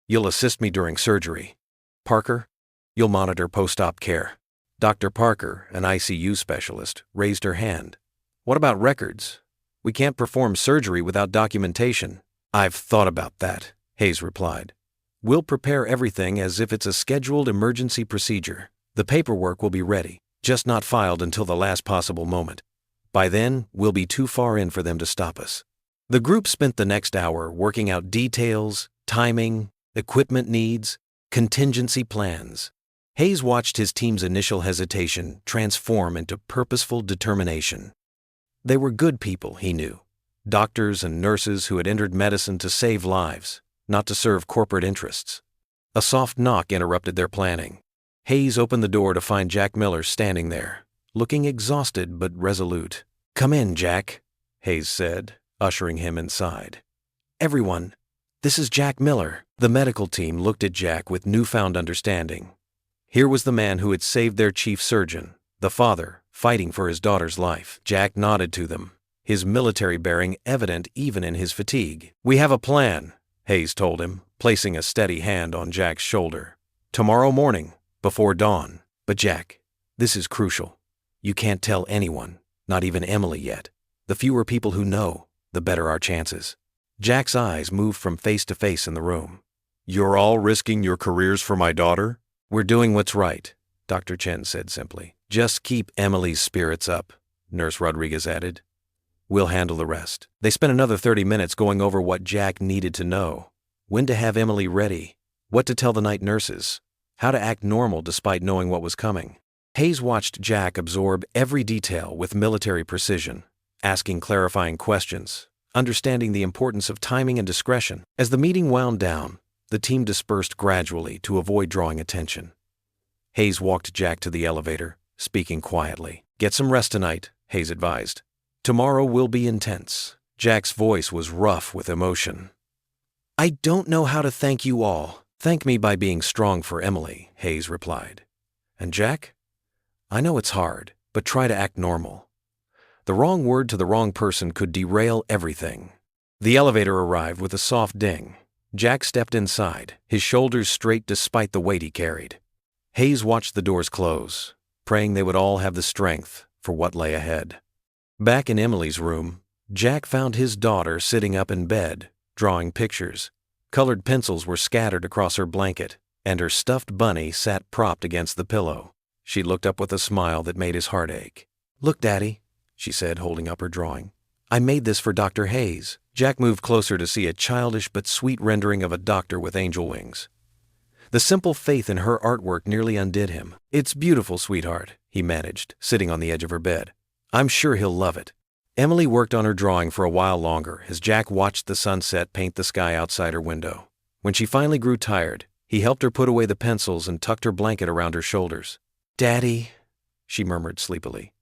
you'll assist me during surgery. Parker, you'll monitor post-op care." Dr. Parker, an ICU specialist, raised her hand. "What about records? We can't perform surgery without documentation." "I've thought about that," Hayes replied. "We'll prepare everything as if it's a scheduled emergency procedure. The paperwork will be ready, just not filed until the last possible moment. By then, we'll be too far in for them to stop us." The group spent the next hour working out details, timing, equipment needs, contingency plans. Hayes watched his team's initial hesitation transform into purposeful determination. They were good people, he knew. Doctors and nurses who had entered medicine to save lives, not to serve corporate interests. A soft knock interrupted their planning. Hayes opened the door to find Jack Miller standing there, looking exhausted but resolute. "Come in, Jack," Hayes said, ushering him inside. "Everyone, this is Jack Miller." The medical team looked at Jack with newfound understanding. Here was the man who had saved their chief surgeon, the father, fighting for his daughter's life. Jack nodded to them, his military bearing evident even in his fatigue. "We have a plan," Hayes told him, placing a steady hand on Jack's shoulder. "Tomorrow morning, before dawn. But Jack, this is crucial. You can't tell anyone, not even Emily yet. The fewer people who know, the better our chances." Jack's eyes moved from face to face in the room. "You're all risking your careers for my daughter?" "We're doing what's right," Dr. Chen said simply. "Just keep Emily's spirits up," Nurse Rodriguez added. We'll handle the rest. They spent another 30 minutes going over what Jack needed to know. When to have Emily ready, what to tell the night nurses, how to act normal despite knowing what was coming. Hayes watched Jack absorb every detail with military precision, asking clarifying questions, understanding the importance of timing and discretion. As the meeting wound down, the team dispersed gradually to avoid drawing attention. Hayes walked Jack to the elevator, speaking quietly. "Get some rest tonight," Hayes advised. "Tomorrow will be intense." Jack's voice was rough with emotion. "I don't know how to thank you all." "Thank me by being strong for Emily," Hayes replied. "And Jack? I know it's hard, but try to act normal. The wrong word to the wrong person could derail everything." The elevator arrived with a soft ding. Jack stepped inside, his shoulders straight despite the weight he carried. Hayes watched the doors close, praying they would all have the strength for what lay ahead. Back in Emily's room, Jack found his daughter sitting up in bed, drawing pictures. Colored pencils were scattered across her blanket, and her stuffed bunny sat propped against the pillow. She looked up with a smile that made his heart ache. "Look, Daddy," she said, holding up her drawing. "I made this for Dr. Hayes." Jack moved closer to see a childish but sweet rendering of a doctor with angel wings. The simple faith in her artwork nearly undid him. "It's beautiful, sweetheart," he managed, sitting on the edge of her bed. "I'm sure he'll love it." Emily worked on her drawing for a while longer as Jack watched the sunset paint the sky outside her window. When she finally grew tired, he helped her put away the pencils and tucked her blanket around her shoulders. "Daddy," she murmured sleepily,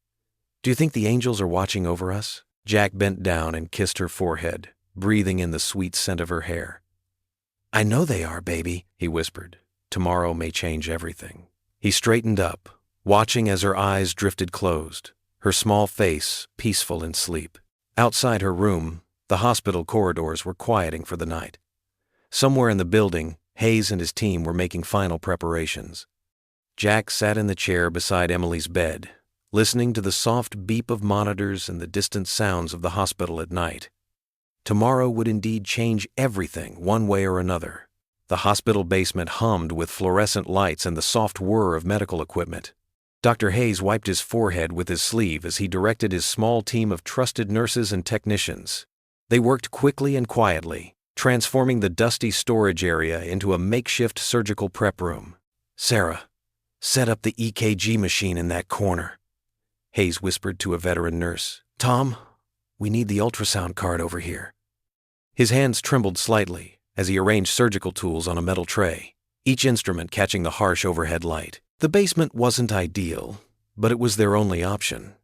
"do you think the angels are watching over us?" Jack bent down and kissed her forehead, breathing in the sweet scent of her hair. "I know they are, baby," he whispered. "Tomorrow may change everything." He straightened up, watching as her eyes drifted closed, her small face peaceful in sleep. Outside her room, the hospital corridors were quieting for the night. Somewhere in the building, Hayes and his team were making final preparations. Jack sat in the chair beside Emily's bed, listening to the soft beep of monitors and the distant sounds of the hospital at night. Tomorrow would indeed change everything one way or another. The hospital basement hummed with fluorescent lights and the soft whir of medical equipment. Dr. Hayes wiped his forehead with his sleeve as he directed his small team of trusted nurses and technicians. They worked quickly and quietly, transforming the dusty storage area into a makeshift surgical prep room. "Sarah, set up the EKG machine in that corner," Hayes whispered to a veteran nurse. "Tom, we need the ultrasound card over here." His hands trembled slightly as he arranged surgical tools on a metal tray, each instrument catching the harsh overhead light. The basement wasn't ideal, but it was their only option.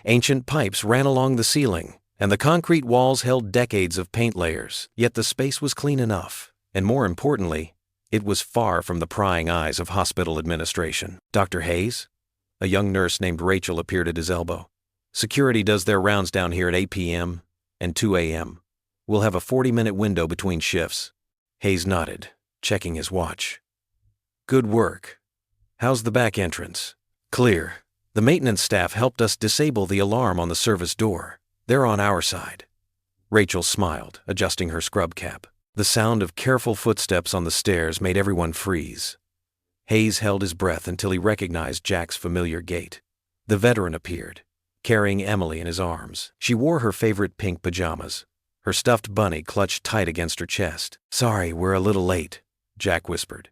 Ancient pipes ran along the ceiling, and the concrete walls held decades of paint layers, yet the space was clean enough, and more importantly, it was far from the prying eyes of hospital administration. "Dr. Hayes?" A young nurse named Rachel appeared at his elbow. "Security does their rounds down here at 8 p.m. and 2 a.m. We'll have a 40-minute window between shifts." Hayes nodded, checking his watch. "Good work. How's the back entrance?" "Clear. The maintenance staff helped us disable the alarm on the service door. They're on our side." Rachel smiled, adjusting her scrub cap. The sound of careful footsteps on the stairs made everyone freeze. Hayes held his breath until he recognized Jack's familiar gait. The veteran appeared, carrying Emily in his arms. She wore her favorite pink pajamas, her stuffed bunny clutched tight against her chest. "Sorry, we're a little late," Jack whispered.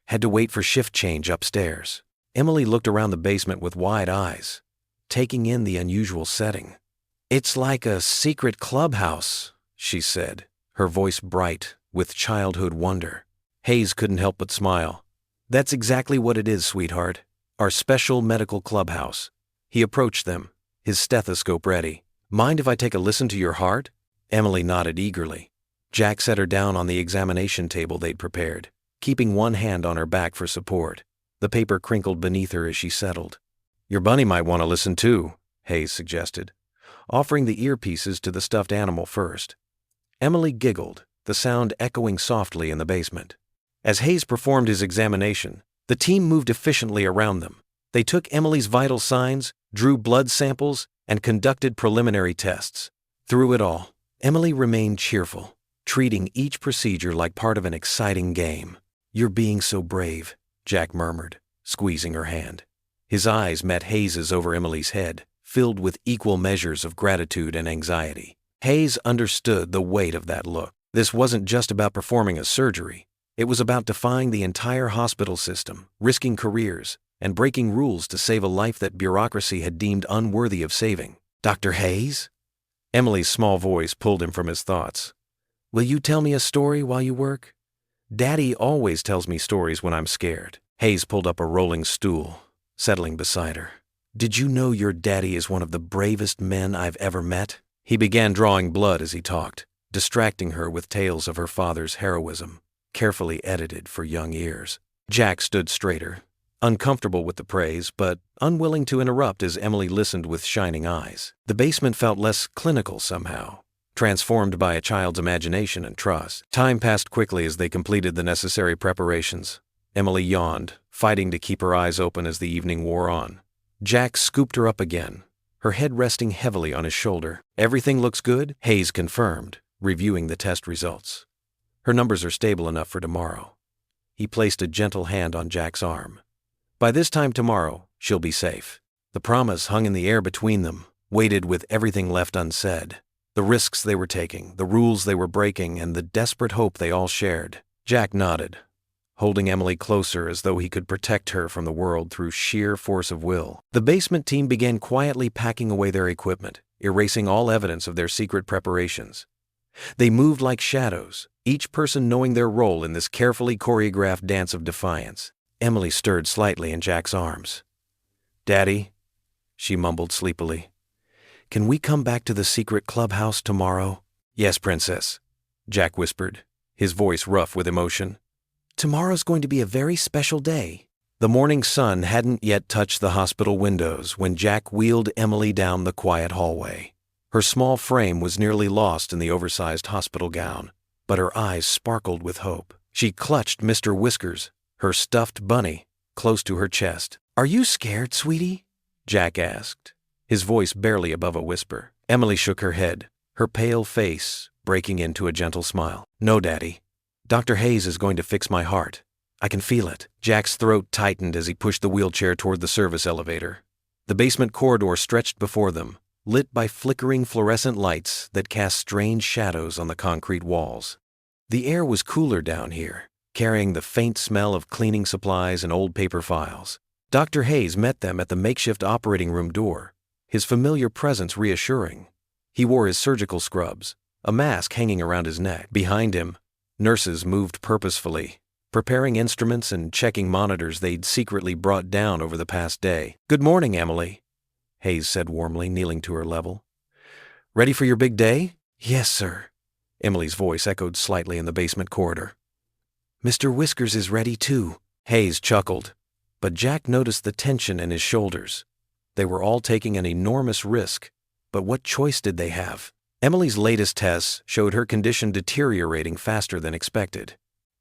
"Had to wait for shift change upstairs." Emily looked around the basement with wide eyes, taking in the unusual setting. "It's like a secret clubhouse," she said, her voice bright with childhood wonder. Hayes couldn't help but smile. "That's exactly what it is, sweetheart. Our special medical clubhouse." He approached them, his stethoscope ready. "Mind if I take a listen to your heart?" Emily nodded eagerly. Jack set her down on the examination table they'd prepared, keeping one hand on her back for support. The paper crinkled beneath her as she settled. "Your bunny might want to listen too," Hayes suggested, offering the earpieces to the stuffed animal first. Emily giggled, the sound echoing softly in the basement. As Hayes performed his examination, the team moved efficiently around them. They took Emily's vital signs, drew blood samples, and conducted preliminary tests. Through it all, Emily remained cheerful, treating each procedure like part of an exciting game. "You're being so brave," Jack murmured, squeezing her hand. His eyes met Hayes's over Emily's head, filled with equal measures of gratitude and anxiety. Hayes understood the weight of that look. This wasn't just about performing a surgery. It was about defying the entire hospital system, risking careers, and breaking rules to save a life that bureaucracy had deemed unworthy of saving. "Dr. Hayes?" Emily's small voice pulled him from his thoughts. "Will you tell me a story while you work? Daddy always tells me stories when I'm scared." Hayes pulled up a rolling stool, settling beside her. "Did you know your daddy is one of the bravest men I've ever met?" He began drawing blood as he talked, distracting her with tales of her father's heroism, carefully edited for young ears. Jack stood straighter, uncomfortable with the praise, but unwilling to interrupt as Emily listened with shining eyes. The basement felt less clinical somehow, transformed by a child's imagination and trust. Time passed quickly as they completed the necessary preparations. Emily yawned, fighting to keep her eyes open as the evening wore on. Jack scooped her up again, her head resting heavily on his shoulder. "Everything looks good," Hayes confirmed, reviewing the test results. "Her numbers are stable enough for tomorrow." He placed a gentle hand on Jack's arm. "By this time tomorrow, she'll be safe." The promise hung in the air between them, weighted with everything left unsaid. The risks they were taking, the rules they were breaking, and the desperate hope they all shared. Jack nodded, holding Emily closer as though he could protect her from the world through sheer force of will. The basement team began quietly packing away their equipment, erasing all evidence of their secret preparations. They moved like shadows, each person knowing their role in this carefully choreographed dance of defiance. Emily stirred slightly in Jack's arms. "Daddy," she mumbled sleepily, "can we come back to the secret clubhouse tomorrow?" "Yes, Princess," Jack whispered, his voice rough with emotion. "Tomorrow's going to be a very special day." The morning sun hadn't yet touched the hospital windows when Jack wheeled Emily down the quiet hallway. Her small frame was nearly lost in the oversized hospital gown, but her eyes sparkled with hope. She clutched Mr. Whiskers, her stuffed bunny, close to her chest. "Are you scared, sweetie?" Jack asked, his voice barely above a whisper. Emily shook her head, her pale face breaking into a gentle smile. "No, Daddy. Dr. Hayes is going to fix my heart. I can feel it." Jack's throat tightened as he pushed the wheelchair toward the service elevator. The basement corridor stretched before them, lit by flickering fluorescent lights that cast strange shadows on the concrete walls. The air was cooler down here, carrying the faint smell of cleaning supplies and old paper files. Dr. Hayes met them at the makeshift operating room door, his familiar presence reassuring. He wore his surgical scrubs, a mask hanging around his neck. Behind him, nurses moved purposefully, preparing instruments and checking monitors they'd secretly brought down over the past day. "Good morning, Emily," Hayes said warmly, kneeling to her level. "Ready for your big day?" "Yes, sir," Emily's voice echoed slightly in the basement corridor. "Mr. Whiskers is ready too." Hayes chuckled, but Jack noticed the tension in his shoulders. They were all taking an enormous risk, but what choice did they have? Emily's latest tests showed her condition deteriorating faster than expected.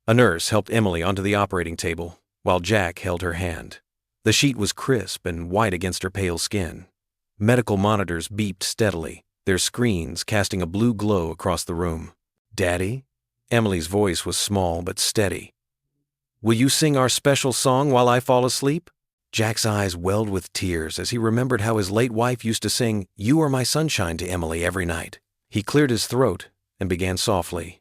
A nurse helped Emily onto the operating table, while Jack held her hand. The sheet was crisp and white against her pale skin. Medical monitors beeped steadily, their screens casting a blue glow across the room. "Daddy?" Emily's voice was small but steady. "Will you sing our special song while I fall asleep?" Jack's eyes welled with tears as he remembered how his late wife used to sing "You Are My Sunshine" to Emily every night. He cleared his throat and began softly.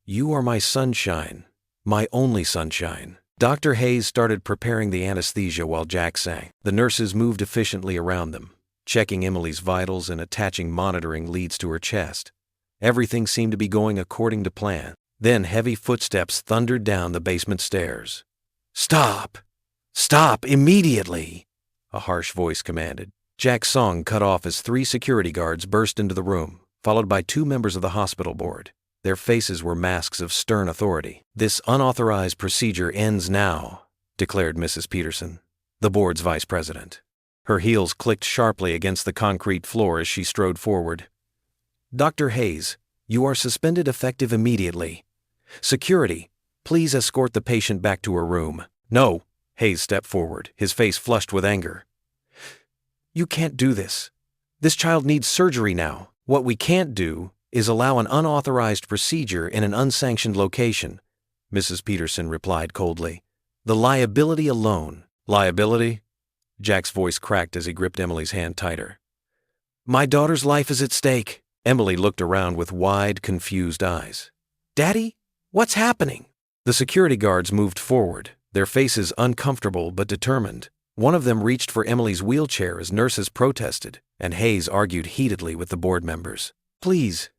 "You are my sunshine, my only sunshine." Dr. Hayes started preparing the anesthesia while Jack sang. The nurses moved efficiently around them, checking Emily's vitals and attaching monitoring leads to her chest. Everything seemed to be going according to plan. Then heavy footsteps thundered down the basement stairs. "Stop! Stop immediately!" a harsh voice commanded. Jack's song cut off as 3 security guards burst into the room, followed by 2 members of the hospital board. Their faces were masks of stern authority. "This unauthorized procedure ends now," declared Mrs. Peterson, the board's vice president. Her heels clicked sharply against the concrete floor as she strode forward. "Dr. Hayes, you are suspended effective immediately. Security, please escort the patient back to her room." "No," Hayes stepped forward, his face flushed with anger. "You can't do this. This child needs surgery now. What we can't do is allow an unauthorized procedure in an unsanctioned location," Mrs. Peterson replied coldly. "The liability alone." "Liability?" Jack's voice cracked as he gripped Emily's hand tighter. My daughter's life is at stake." Emily looked around with wide, confused eyes. "Daddy, what's happening?" The security guards moved forward, their faces uncomfortable but determined. One of them reached for Emily's wheelchair as nurses protested, and Hayes argued heatedly with the board members. "Please,"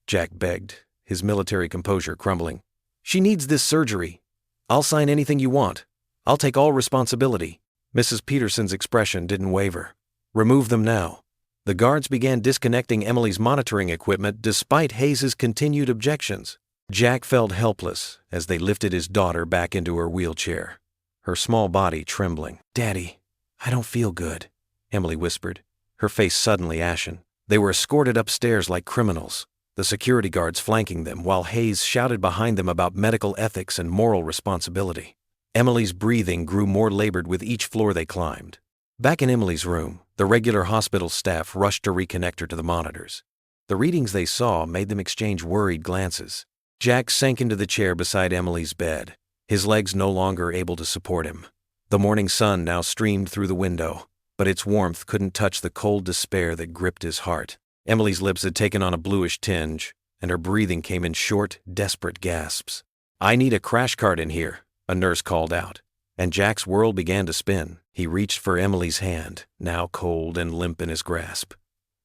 Jack begged, his military composure crumbling. "She needs this surgery. I'll sign anything you want. I'll take all responsibility." Mrs. Peterson's expression didn't waver. "Remove them now." The guards began disconnecting Emily's monitoring equipment despite Hayes's continued objections. Jack felt helpless as they lifted his daughter back into her wheelchair, her small body trembling. "Daddy, I don't feel good," Emily whispered, her face suddenly ashen. They were escorted upstairs like criminals, the security guards flanking them while Hayes shouted behind them about medical ethics and moral responsibility. Emily's breathing grew more labored with each floor they climbed. Back in Emily's room, the regular hospital staff rushed to reconnect her to the monitors. The readings they saw made them exchange worried glances. Jack sank into the chair beside Emily's bed, his legs no longer able to support him. The morning sun now streamed through the window, but its warmth couldn't touch the cold despair that gripped his heart. Emily's lips had taken on a bluish tinge, and her breathing came in short, desperate gasps. "I need a crash cart in here," a nurse called out, and Jack's world began to spin. He reached for Emily's hand, now cold and limp in his grasp.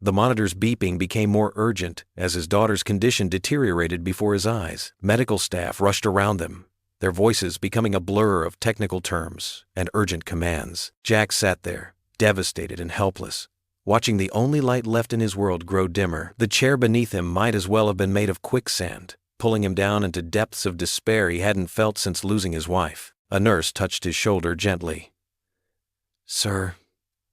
The monitor's beeping became more urgent as his daughter's condition deteriorated before his eyes. Medical staff rushed around them, their voices becoming a blur of technical terms and urgent commands. Jack sat there, devastated and helpless, watching the only light left in his world grow dimmer. The chair beneath him might as well have been made of quicksand, pulling him down into depths of despair he hadn't felt since losing his wife. A nurse touched his shoulder gently. "Sir,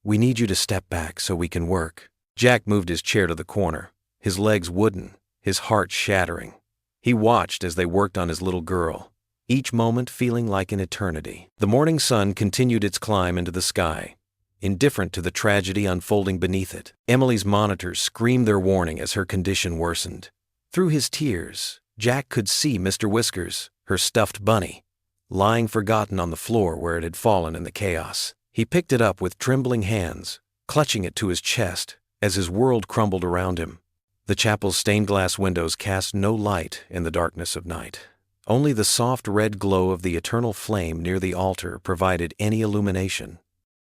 we need you to step back so we can work." Jack moved his chair to the corner, his legs wooden, his heart shattering. He watched as they worked on his little girl, each moment feeling like an eternity. The morning sun continued its climb into the sky, indifferent to the tragedy unfolding beneath it. Emily's monitors screamed their warning as her condition worsened. Through his tears, Jack could see Mr. Whiskers, her stuffed bunny, lying forgotten on the floor where it had fallen in the chaos. He picked it up with trembling hands, clutching it to his chest as his world crumbled around him. The chapel's stained-glass windows cast no light in the darkness of night. Only the soft red glow of the eternal flame near the altar provided any illumination.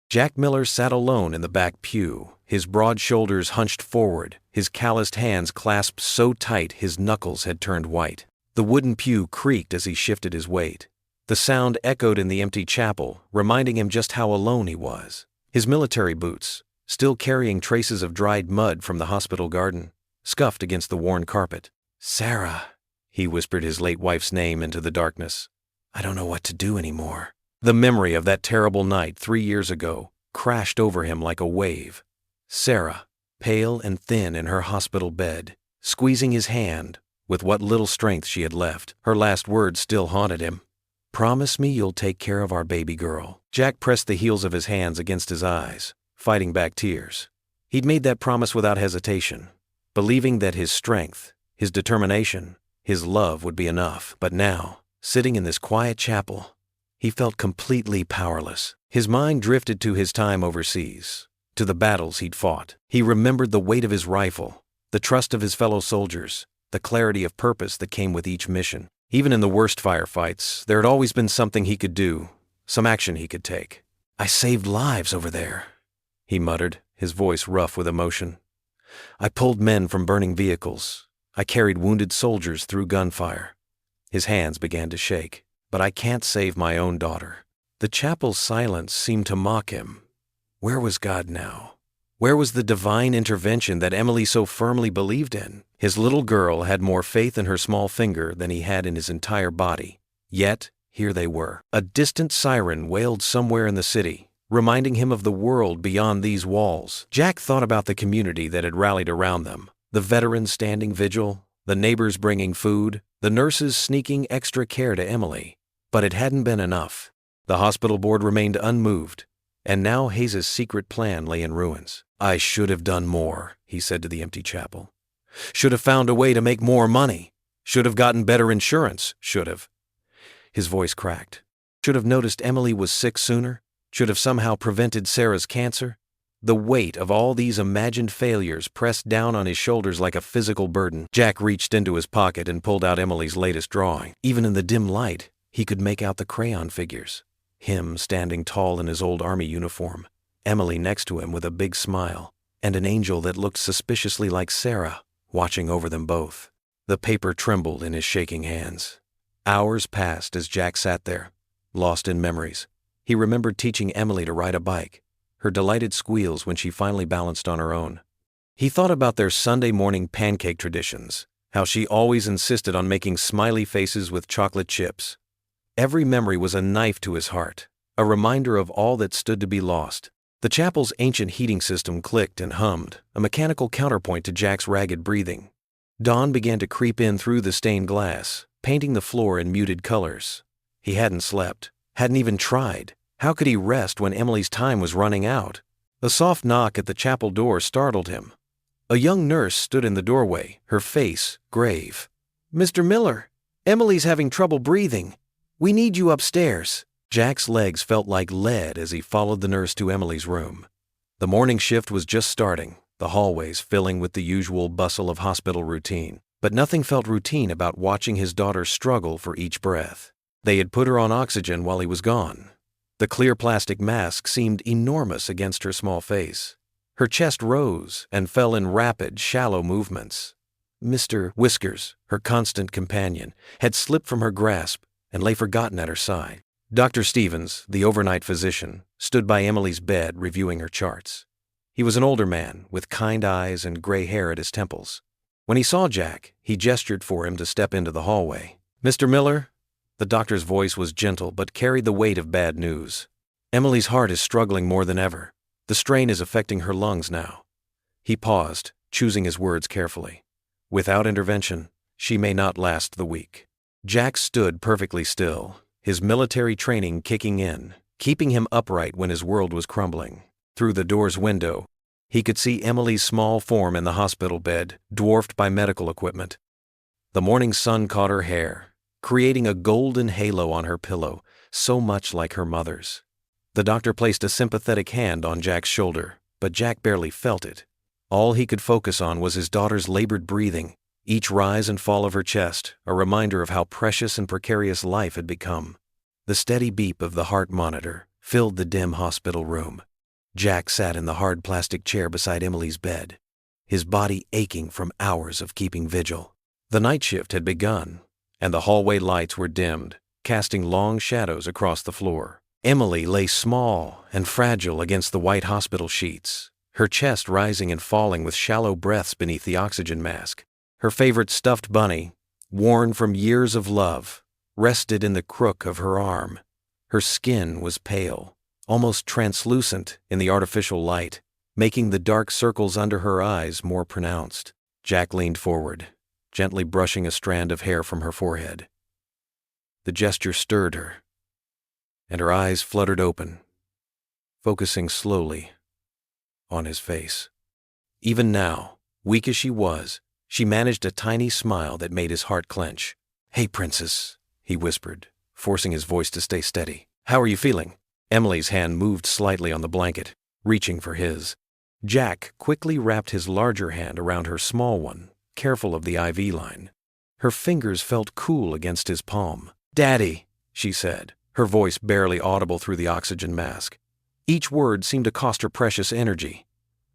Jack Miller sat alone in the back pew, his broad shoulders hunched forward, his calloused hands clasped so tight his knuckles had turned white. The wooden pew creaked as he shifted his weight. The sound echoed in the empty chapel, reminding him just how alone he was. His military boots, still carrying traces of dried mud from the hospital garden, scuffed against the worn carpet. "Sarah," he whispered his late wife's name into the darkness. "I don't know what to do anymore." The memory of that terrible night 3 years ago crashed over him like a wave. Sarah, pale and thin in her hospital bed, squeezing his hand with what little strength she had left. Her last words still haunted him. "Promise me you'll take care of our baby girl." Jack pressed the heels of his hands against his eyes, fighting back tears. He'd made that promise without hesitation, believing that his strength, his determination, his love would be enough. But now, sitting in this quiet chapel, he felt completely powerless. His mind drifted to his time overseas, to the battles he'd fought. He remembered the weight of his rifle, the trust of his fellow soldiers, the clarity of purpose that came with each mission. Even in the worst firefights, there had always been something he could do, some action he could take. "I saved lives over there," he muttered, his voice rough with emotion. "I pulled men from burning vehicles. I carried wounded soldiers through gunfire." His hands began to shake. "But I can't save my own daughter." The chapel's silence seemed to mock him. Where was God now? Where was the divine intervention that Emily so firmly believed in? His little girl had more faith in her small finger than he had in his entire body. Yet, here they were. A distant siren wailed somewhere in the city, reminding him of the world beyond these walls. Jack thought about the community that had rallied around them, the veterans standing vigil, the neighbors bringing food, the nurses sneaking extra care to Emily. But it hadn't been enough. The hospital board remained unmoved, and now Hayes's secret plan lay in ruins. "I should have done more," he said to the empty chapel. "Should have found a way to make more money. Should have gotten better insurance. Should have." His voice cracked. Should have noticed Emily was sick sooner. Should have somehow prevented Sarah's cancer. The weight of all these imagined failures pressed down on his shoulders like a physical burden. Jack reached into his pocket and pulled out Emily's latest drawing. Even in the dim light, he could make out the crayon figures. Him standing tall in his old army uniform, Emily next to him with a big smile, and an angel that looked suspiciously like Sarah, watching over them both. The paper trembled in his shaking hands. Hours passed as Jack sat there, lost in memories. He remembered teaching Emily to ride a bike, her delighted squeals when she finally balanced on her own. He thought about their Sunday morning pancake traditions, how she always insisted on making smiley faces with chocolate chips. Every memory was a knife to his heart, a reminder of all that stood to be lost. The chapel's ancient heating system clicked and hummed, a mechanical counterpoint to Jack's ragged breathing. Dawn began to creep in through the stained glass, painting the floor in muted colors. He hadn't slept, hadn't even tried. How could he rest when Emily's time was running out? A soft knock at the chapel door startled him. A young nurse stood in the doorway, her face grave. "Mr. Miller, Emily's having trouble breathing. We need you upstairs." Jack's legs felt like lead as he followed the nurse to Emily's room. The morning shift was just starting, the hallways filling with the usual bustle of hospital routine. But nothing felt routine about watching his daughter struggle for each breath. They had put her on oxygen while he was gone. The clear plastic mask seemed enormous against her small face. Her chest rose and fell in rapid, shallow movements. Mr. Whiskers, her constant companion, had slipped from her grasp and lay forgotten at her side. Dr. Stevens, the overnight physician, stood by Emily's bed reviewing her charts. He was an older man with kind eyes and gray hair at his temples. When he saw Jack, he gestured for him to step into the hallway. "Mr. Miller?" The doctor's voice was gentle but carried the weight of bad news. "Emily's heart is struggling more than ever. The strain is affecting her lungs now." He paused, choosing his words carefully. "Without intervention, she may not last the week." Jack stood perfectly still, his military training kicking in, keeping him upright when his world was crumbling. Through the door's window, he could see Emily's small form in the hospital bed, dwarfed by medical equipment. The morning sun caught her hair, creating a golden halo on her pillow, so much like her mother's. The doctor placed a sympathetic hand on Jack's shoulder, but Jack barely felt it. All he could focus on was his daughter's labored breathing, each rise and fall of her chest, a reminder of how precious and precarious life had become. The steady beep of the heart monitor filled the dim hospital room. Jack sat in the hard plastic chair beside Emily's bed, his body aching from hours of keeping vigil. The night shift had begun, and the hallway lights were dimmed, casting long shadows across the floor. Emily lay small and fragile against the white hospital sheets, her chest rising and falling with shallow breaths beneath the oxygen mask. Her favorite stuffed bunny, worn from years of love, rested in the crook of her arm. Her skin was pale, almost translucent in the artificial light, making the dark circles under her eyes more pronounced. Jack leaned forward, gently brushing a strand of hair from her forehead. The gesture stirred her, and her eyes fluttered open, focusing slowly on his face. Even now, weak as she was, she managed a tiny smile that made his heart clench. "Hey, Princess," he whispered, forcing his voice to stay steady. "How are you feeling?" Emily's hand moved slightly on the blanket, reaching for his. Jack quickly wrapped his larger hand around her small one, careful of the IV line. Her fingers felt cool against his palm. "Daddy," she said, her voice barely audible through the oxygen mask. Each word seemed to cost her precious energy.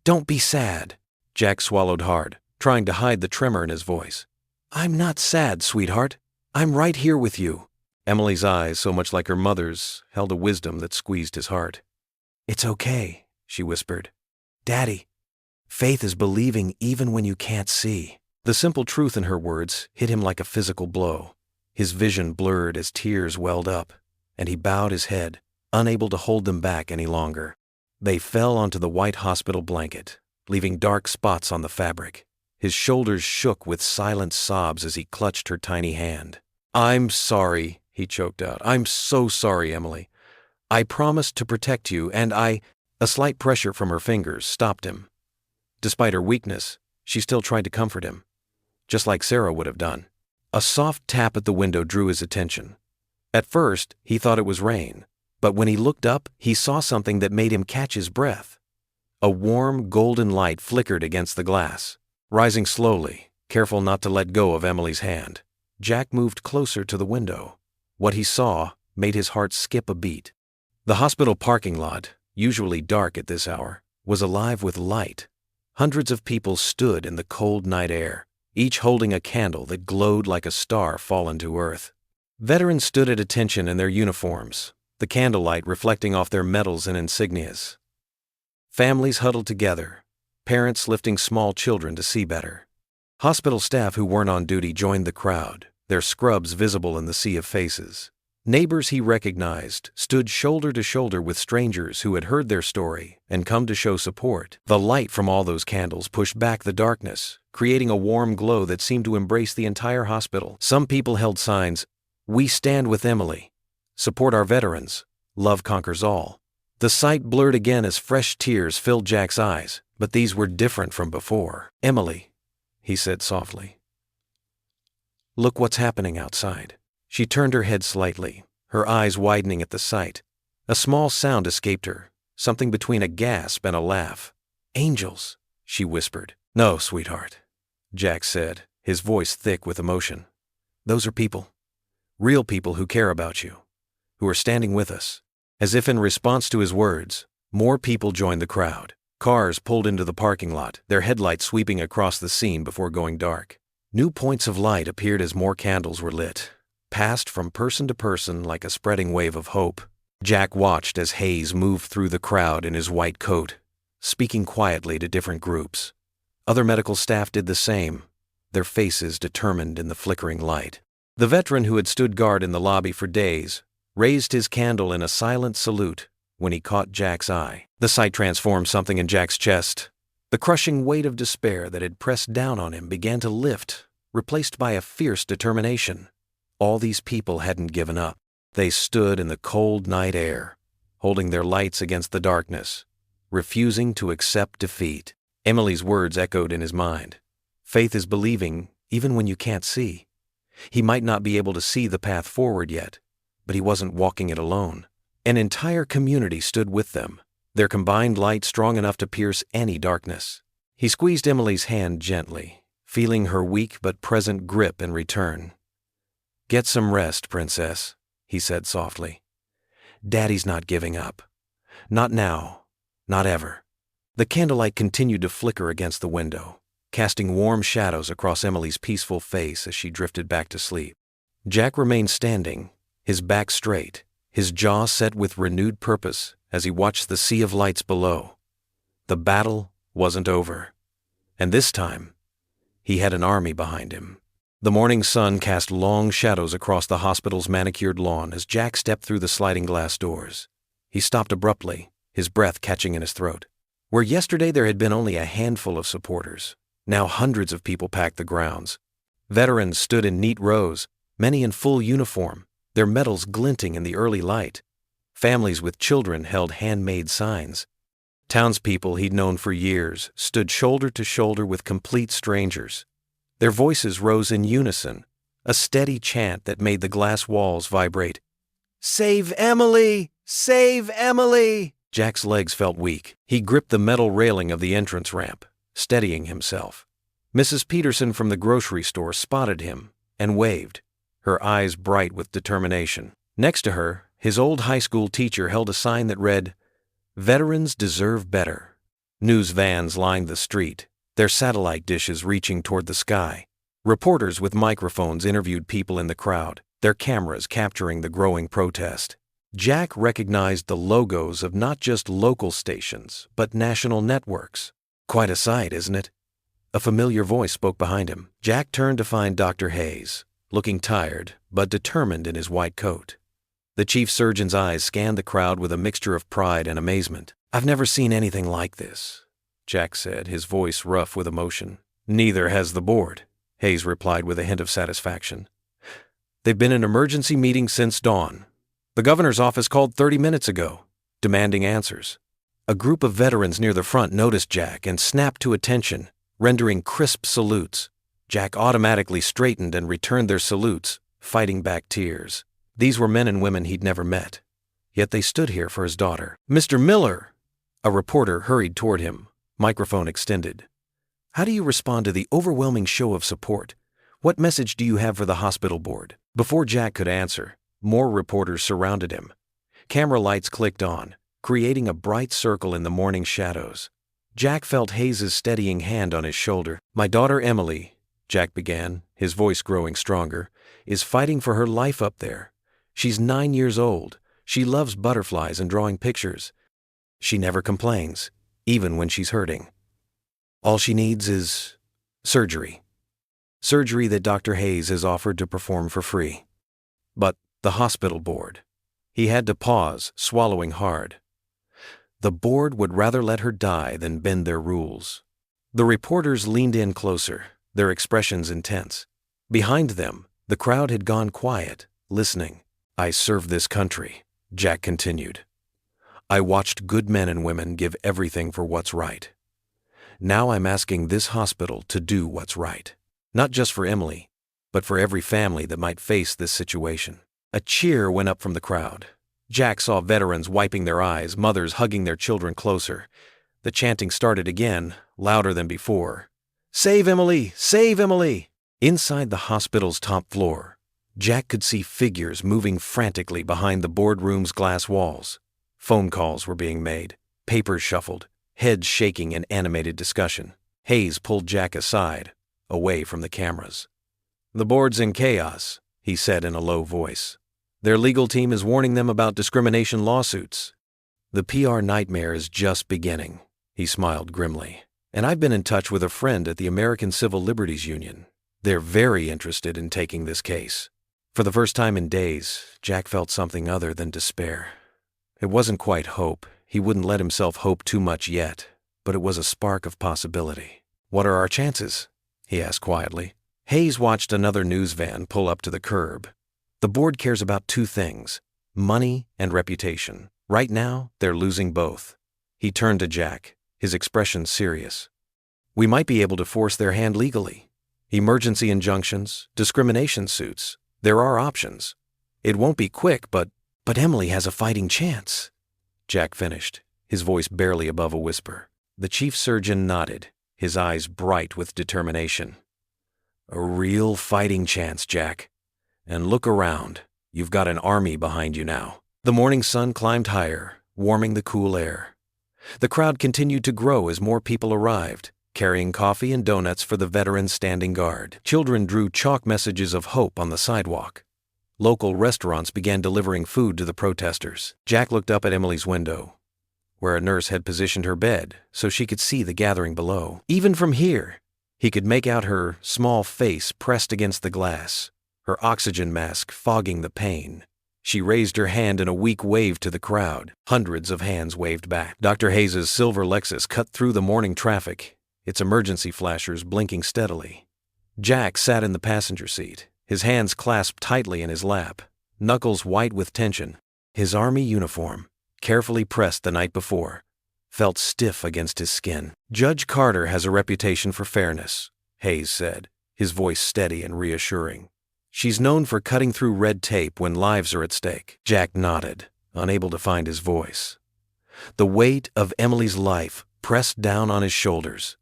"Don't be sad." Jack swallowed hard, trying to hide the tremor in his voice. "I'm not sad, sweetheart. I'm right here with you." Emily's eyes, so much like her mother's, held a wisdom that squeezed his heart. "It's okay," she whispered. "Daddy, faith is believing even when you can't see." The simple truth in her words hit him like a physical blow. His vision blurred as tears welled up, and he bowed his head, unable to hold them back any longer. They fell onto the white hospital blanket, leaving dark spots on the fabric. His shoulders shook with silent sobs as he clutched her tiny hand. "I'm sorry," he choked out. "I'm so sorry, Emily. I promised to protect you, and I—" A slight pressure from her fingers stopped him. Despite her weakness, she still tried to comfort him, just like Sarah would have done. A soft tap at the window drew his attention. At first, he thought it was rain, but when he looked up, he saw something that made him catch his breath. A warm, golden light flickered against the glass. Rising slowly, careful not to let go of Emily's hand, Jack moved closer to the window. What he saw made his heart skip a beat. The hospital parking lot, usually dark at this hour, was alive with light. Hundreds of people stood in the cold night air, each holding a candle that glowed like a star fallen to earth. Veterans stood at attention in their uniforms, the candlelight reflecting off their medals and insignias. Families huddled together, parents lifting small children to see better. Hospital staff who weren't on duty joined the crowd, their scrubs visible in the sea of faces. Neighbors he recognized stood shoulder to shoulder with strangers who had heard their story and come to show support. The light from all those candles pushed back the darkness, creating a warm glow that seemed to embrace the entire hospital. Some people held signs, "We stand with Emily. Support our veterans. Love conquers all." The sight blurred again as fresh tears filled Jack's eyes, but these were different from before. "Emily," he said softly. "Look what's happening outside." She turned her head slightly, her eyes widening at the sight. A small sound escaped her, something between a gasp and a laugh. "Angels," she whispered. "No, sweetheart," Jack said, his voice thick with emotion. "Those are people. Real people who care about you, who are standing with us." As if in response to his words, more people joined the crowd. Cars pulled into the parking lot, their headlights sweeping across the scene before going dark. New points of light appeared as more candles were lit, passed from person to person like a spreading wave of hope. Jack watched as Hayes moved through the crowd in his white coat, speaking quietly to different groups. Other medical staff did the same, their faces determined in the flickering light. The veteran who had stood guard in the lobby for days raised his candle in a silent salute when he caught Jack's eye. The sight transformed something in Jack's chest. The crushing weight of despair that had pressed down on him began to lift, replaced by a fierce determination. All these people hadn't given up. They stood in the cold night air, holding their lights against the darkness, refusing to accept defeat. Emily's words echoed in his mind. Faith is believing even when you can't see. He might not be able to see the path forward yet, but he wasn't walking it alone. An entire community stood with them, their combined light strong enough to pierce any darkness. He squeezed Emily's hand gently, feeling her weak but present grip in return. "Get some rest, princess," he said softly. "Daddy's not giving up. Not now. Not ever." The candlelight continued to flicker against the window, casting warm shadows across Emily's peaceful face as she drifted back to sleep. Jack remained standing, his back straight, his jaw set with renewed purpose as he watched the sea of lights below. The battle wasn't over, and this time, he had an army behind him. The morning sun cast long shadows across the hospital's manicured lawn as Jack stepped through the sliding glass doors. He stopped abruptly, his breath catching in his throat. Where yesterday there had been only a handful of supporters, now hundreds of people packed the grounds. Veterans stood in neat rows, many in full uniform, their medals glinting in the early light. Families with children held handmade signs. Townspeople he'd known for years stood shoulder to shoulder with complete strangers. Their voices rose in unison, a steady chant that made the glass walls vibrate. "Save Emily! Save Emily!" Jack's legs felt weak. He gripped the metal railing of the entrance ramp, steadying himself. Mrs. Peterson from the grocery store spotted him and waved, her eyes bright with determination. Next to her, his old high school teacher held a sign that read, "Veterans deserve better." News vans lined the street, their satellite dishes reaching toward the sky. Reporters with microphones interviewed people in the crowd, their cameras capturing the growing protest. Jack recognized the logos of not just local stations, but national networks. "Quite a sight, isn't it?" A familiar voice spoke behind him. Jack turned to find Dr. Hayes, looking tired but determined in his white coat. The chief surgeon's eyes scanned the crowd with a mixture of pride and amazement. "I've never seen anything like this," Jack said, his voice rough with emotion. "Neither has the board," Hayes replied with a hint of satisfaction. "They've been in emergency meetings since dawn. The governor's office called 30 minutes ago, demanding answers." A group of veterans near the front noticed Jack and snapped to attention, rendering crisp salutes. Jack automatically straightened and returned their salutes, fighting back tears. These were men and women he'd never met, yet they stood here for his daughter. "Mr. Miller!" A reporter hurried toward him, microphone extended. "How do you respond to the overwhelming show of support? What message do you have for the hospital board?" Before Jack could answer, more reporters surrounded him. Camera lights clicked on, creating a bright circle in the morning shadows. Jack felt Hayes' steadying hand on his shoulder. "My daughter Emily," Jack began, his voice growing stronger, "is fighting for her life up there. She's 9 years old. She loves butterflies and drawing pictures. She never complains, even when she's hurting. All she needs is surgery. Surgery that Dr. Hayes has offered to perform for free. But the hospital board." He had to pause, swallowing hard. The board would rather let her die than bend their rules. The reporters leaned in closer, their expressions intense. Behind them, the crowd had gone quiet, listening. "I serve this country," Jack continued. "I watched good men and women give everything for what's right. Now I'm asking this hospital to do what's right. Not just for Emily, but for every family that might face this situation." A cheer went up from the crowd. Jack saw veterans wiping their eyes, mothers hugging their children closer. The chanting started again, louder than before. "Save Emily! Save Emily!" Inside the hospital's top floor, Jack could see figures moving frantically behind the boardroom's glass walls. Phone calls were being made, papers shuffled, heads shaking in animated discussion. Hayes pulled Jack aside, away from the cameras. "The board's in chaos," he said in a low voice. "Their legal team is warning them about discrimination lawsuits." "The PR nightmare is just beginning," he smiled grimly. "And I've been in touch with a friend at the American Civil Liberties Union. They're very interested in taking this case." For the first time in days, Jack felt something other than despair. It wasn't quite hope. He wouldn't let himself hope too much yet, but it was a spark of possibility. "What are our chances?" he asked quietly. Hayes watched another news van pull up to the curb. "The board cares about 2 things, money and reputation. Right now, they're losing both." He turned to Jack, his expression serious. "We might be able to force their hand legally. Emergency injunctions, discrimination suits. There are options. It won't be quick, but Emily has a fighting chance," Jack finished, his voice barely above a whisper. The chief surgeon nodded, his eyes bright with determination. "A real fighting chance, Jack. And look around. You've got an army behind you now." The morning sun climbed higher, warming the cool air. The crowd continued to grow as more people arrived, carrying coffee and donuts for the veterans standing guard. Children drew chalk messages of hope on the sidewalk. Local restaurants began delivering food to the protesters. Jack looked up at Emily's window, where a nurse had positioned her bed so she could see the gathering below. Even from here, he could make out her small face pressed against the glass, her oxygen mask fogging the pain. She raised her hand in a weak wave to the crowd. Hundreds of hands waved back. Dr. Hayes' silver Lexus cut through the morning traffic, its emergency flashers blinking steadily. Jack sat in the passenger seat, his hands clasped tightly in his lap, knuckles white with tension. His army uniform, carefully pressed the night before, felt stiff against his skin. "Judge Carter has a reputation for fairness," Hayes said, his voice steady and reassuring. "She's known for cutting through red tape when lives are at stake." Jack nodded, unable to find his voice. The weight of Emily's life pressed down on his shoulders.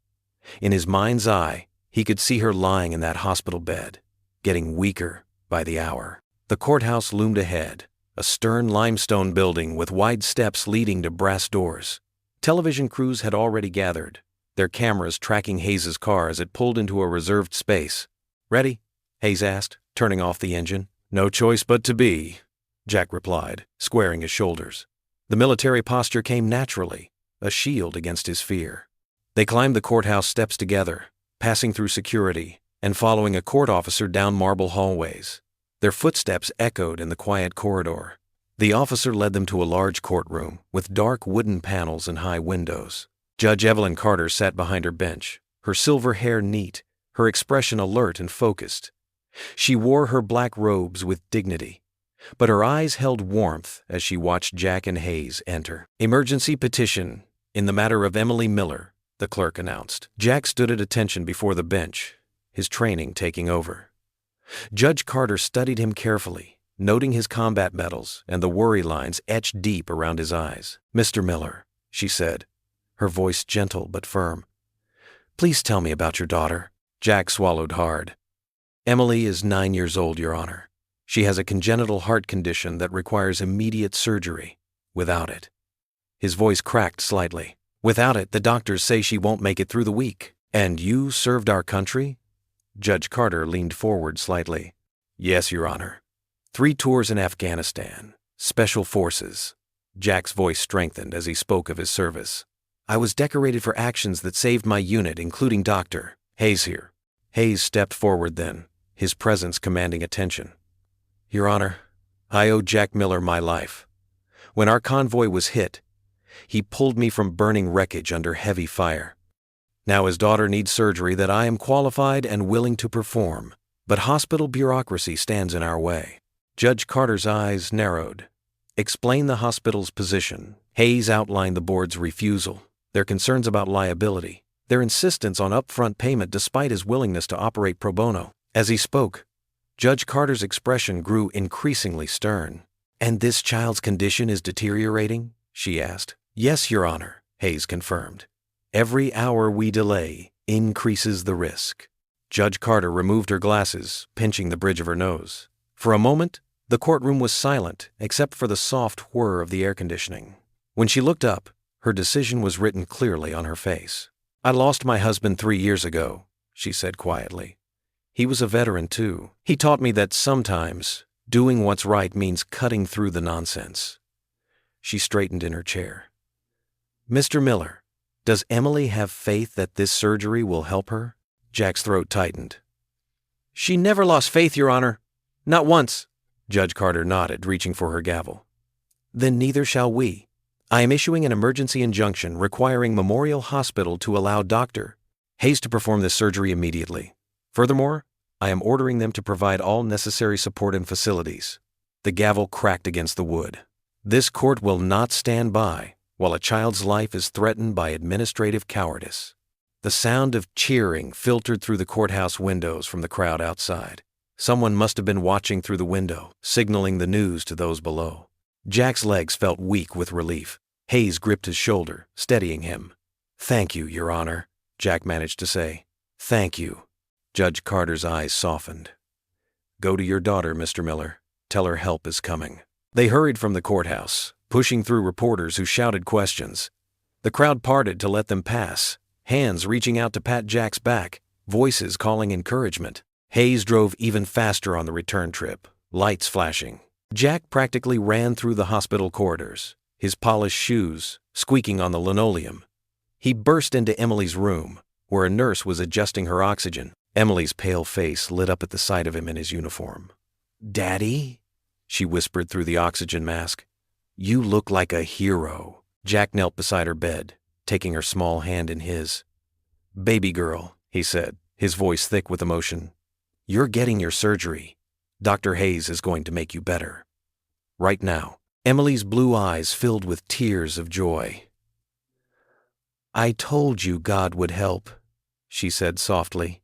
In his mind's eye, he could see her lying in that hospital bed, getting weaker by the hour. The courthouse loomed ahead, a stern limestone building with wide steps leading to brass doors. Television crews had already gathered, their cameras tracking Hayes' car as it pulled into a reserved space. "Ready?" Hayes asked, turning off the engine. "No choice but to be," Jack replied, squaring his shoulders. The military posture came naturally, a shield against his fear. They climbed the courthouse steps together, passing through security and following a court officer down marble hallways. Their footsteps echoed in the quiet corridor. The officer led them to a large courtroom with dark wooden panels and high windows. Judge Evelyn Carter sat behind her bench, her silver hair neat, her expression alert and focused. She wore her black robes with dignity, but her eyes held warmth as she watched Jack and Hayes enter. "Emergency petition in the matter of Emily Miller," the clerk announced. Jack stood at attention before the bench, his training taking over. Judge Carter studied him carefully, noting his combat medals and the worry lines etched deep around his eyes. "Mr. Miller," she said, her voice gentle but firm. "Please tell me about your daughter." Jack swallowed hard. "Emily is 9 years old, Your Honor. She has a congenital heart condition that requires immediate surgery. Without it." His voice cracked slightly. "Without it, the doctors say she won't make it through the week." "And you served our country?" Judge Carter leaned forward slightly. "Yes, Your Honor. 3 tours in Afghanistan. Special Forces." Jack's voice strengthened as he spoke of his service. "I was decorated for actions that saved my unit, including Dr. Hayes here." Hayes stepped forward then, his presence commanding attention. "Your Honor, I owe Jack Miller my life. When our convoy was hit, he pulled me from burning wreckage under heavy fire. Now his daughter needs surgery that I am qualified and willing to perform, but hospital bureaucracy stands in our way." Judge Carter's eyes narrowed. "Explain the hospital's position." Hayes outlined the board's refusal, their concerns about liability, their insistence on upfront payment despite his willingness to operate pro bono. As he spoke, Judge Carter's expression grew increasingly stern. "And this child's condition is deteriorating?" she asked. "Yes, Your Honor," Hayes confirmed. "Every hour we delay increases the risk." Judge Carter removed her glasses, pinching the bridge of her nose. For a moment, the courtroom was silent except for the soft whir of the air conditioning. When she looked up, her decision was written clearly on her face. "I lost my husband 3 years ago," she said quietly. "He was a veteran too. He taught me that sometimes doing what's right means cutting through the nonsense." She straightened in her chair. "Mr. Miller, does Emily have faith that this surgery will help her?" Jack's throat tightened. "She never lost faith, Your Honor. Not once." Judge Carter nodded, reaching for her gavel. "Then neither shall we. I am issuing an emergency injunction requiring Memorial Hospital to allow Dr. Hayes to perform this surgery immediately. Furthermore, I am ordering them to provide all necessary support and facilities." The gavel cracked against the wood. "This court will not stand by while a child's life is threatened by administrative cowardice." The sound of cheering filtered through the courthouse windows from the crowd outside. Someone must have been watching through the window, signaling the news to those below. Jack's legs felt weak with relief. Hayes gripped his shoulder, steadying him. "Thank you, Your Honor," Jack managed to say. "Thank you." Judge Carter's eyes softened. "Go to your daughter, Mr. Miller. Tell her help is coming." They hurried from the courthouse, pushing through reporters who shouted questions. The crowd parted to let them pass, hands reaching out to pat Jack's back, voices calling encouragement. Hayes drove even faster on the return trip, lights flashing. Jack practically ran through the hospital corridors, his polished shoes squeaking on the linoleum. He burst into Emily's room, where a nurse was adjusting her oxygen. Emily's pale face lit up at the sight of him in his uniform. "Daddy?" she whispered through the oxygen mask. "You look like a hero." Jack knelt beside her bed, taking her small hand in his. "Baby girl," he said, his voice thick with emotion. "You're getting your surgery. Dr. Hayes is going to make you better. Right now." Emily's blue eyes filled with tears of joy. "I told you God would help," she said softly.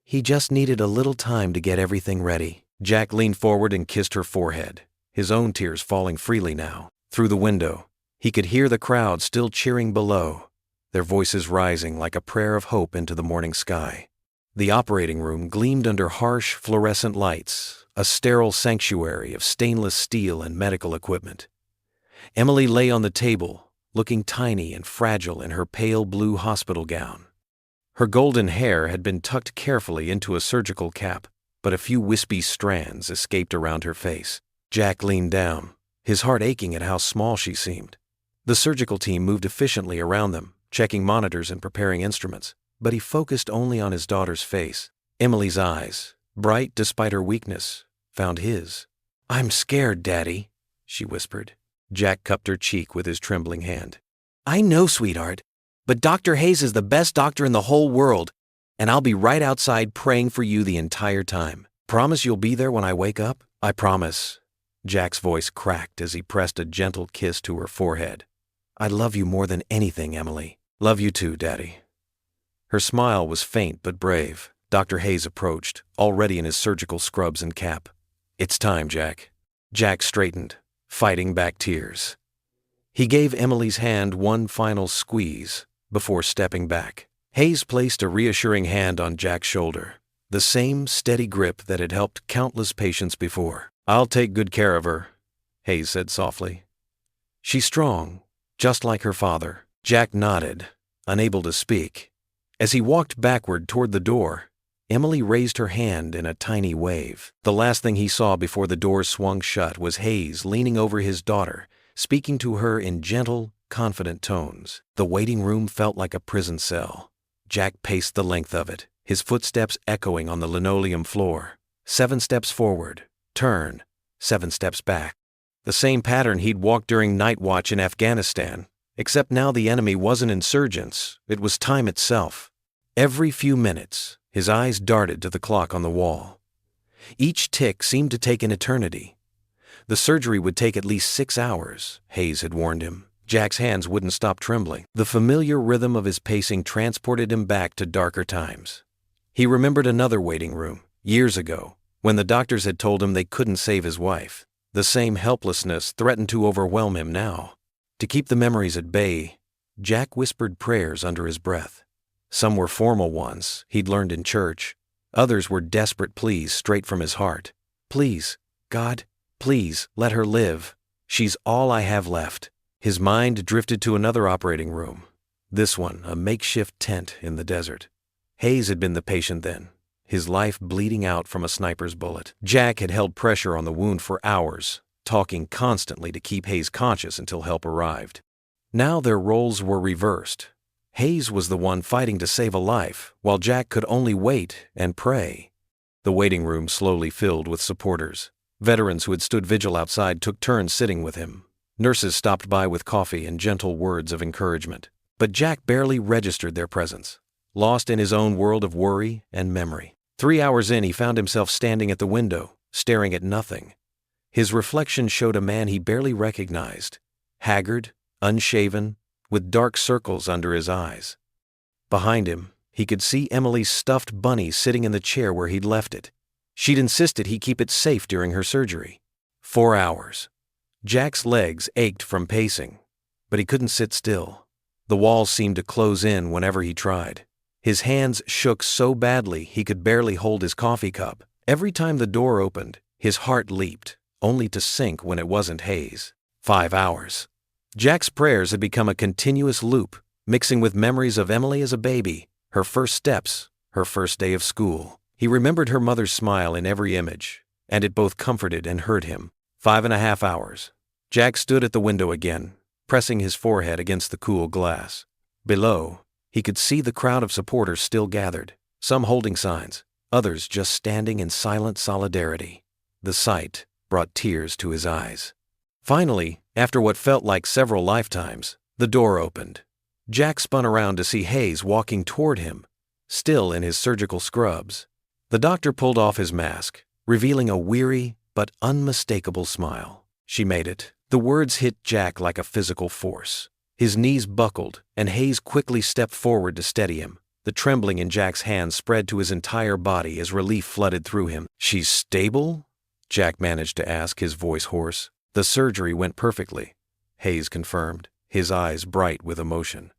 "He just needed a little time to get everything ready." Jack leaned forward and kissed her forehead, his own tears falling freely now. Through the window, he could hear the crowd still cheering below, their voices rising like a prayer of hope into the morning sky. The operating room gleamed under harsh fluorescent lights, a sterile sanctuary of stainless steel and medical equipment. Emily lay on the table, looking tiny and fragile in her pale blue hospital gown. Her golden hair had been tucked carefully into a surgical cap, but a few wispy strands escaped around her face. Jack leaned down, his heart aching at how small she seemed. The surgical team moved efficiently around them, checking monitors and preparing instruments, but he focused only on his daughter's face. Emily's eyes, bright despite her weakness, found his. "I'm scared, Daddy," she whispered. Jack cupped her cheek with his trembling hand. "I know, sweetheart, but Dr. Hayes is the best doctor in the whole world, and I'll be right outside praying for you the entire time. Promise you'll be there when I wake up?" "I promise." Jack's voice cracked as he pressed a gentle kiss to her forehead. "I love you more than anything, Emily." "Love you too, Daddy." Her smile was faint but brave. Dr. Hayes approached, already in his surgical scrubs and cap. "It's time, Jack." Jack straightened, fighting back tears. He gave Emily's hand one final squeeze before stepping back. Hayes placed a reassuring hand on Jack's shoulder, the same steady grip that had helped countless patients before. "I'll take good care of her," Hayes said softly. "She's strong, just like her father." Jack nodded, unable to speak. As he walked backward toward the door, Emily raised her hand in a tiny wave. The last thing he saw before the door swung shut was Hayes leaning over his daughter, speaking to her in gentle, confident tones. The waiting room felt like a prison cell. Jack paced the length of it, his footsteps echoing on the linoleum floor. 7 steps forward, turn, 7 steps back. The same pattern he'd walked during night watch in Afghanistan, except now the enemy wasn't insurgents, it was time itself. Every few minutes, his eyes darted to the clock on the wall. Each tick seemed to take an eternity. The surgery would take at least 6 hours, Hayes had warned him. Jack's hands wouldn't stop trembling. The familiar rhythm of his pacing transported him back to darker times. He remembered another waiting room, years ago, when the doctors had told him they couldn't save his wife. The same helplessness threatened to overwhelm him now. To keep the memories at bay, Jack whispered prayers under his breath. Some were formal ones he'd learned in church. Others were desperate pleas straight from his heart. "Please, God, please, let her live. She's all I have left." His mind drifted to another operating room. This one, a makeshift tent in the desert. Hayes had been the patient then, his life bleeding out from a sniper's bullet. Jack had held pressure on the wound for hours, talking constantly to keep Hayes conscious until help arrived. Now their roles were reversed. Hayes was the one fighting to save a life, while Jack could only wait and pray. The waiting room slowly filled with supporters. Veterans who had stood vigil outside took turns sitting with him. Nurses stopped by with coffee and gentle words of encouragement. But Jack barely registered their presence, lost in his own world of worry and memory. 3 hours in, he found himself standing at the window, staring at nothing. His reflection showed a man he barely recognized, haggard, unshaven, with dark circles under his eyes. Behind him, he could see Emily's stuffed bunny sitting in the chair where he'd left it. She'd insisted he keep it safe during her surgery. 4 hours. Jack's legs ached from pacing, but he couldn't sit still. The walls seemed to close in whenever he tried. His hands shook so badly he could barely hold his coffee cup. Every time the door opened, his heart leaped, only to sink when it wasn't Hayes. 5 hours. Jack's prayers had become a continuous loop, mixing with memories of Emily as a baby, her first steps, her first day of school. He remembered her mother's smile in every image, and it both comforted and hurt him. 5.5 hours. Jack stood at the window again, pressing his forehead against the cool glass. Below, he could see the crowd of supporters still gathered, some holding signs, others just standing in silent solidarity. The sight brought tears to his eyes. Finally, after what felt like several lifetimes, the door opened. Jack spun around to see Hayes walking toward him, still in his surgical scrubs. The doctor pulled off his mask, revealing a weary but unmistakable smile. "She made it." The words hit Jack like a physical force. His knees buckled, and Hayes quickly stepped forward to steady him. The trembling in Jack's hands spread to his entire body as relief flooded through him. "She's stable?" Jack managed to ask, his voice hoarse. "The surgery went perfectly," Hayes confirmed, his eyes bright with emotion.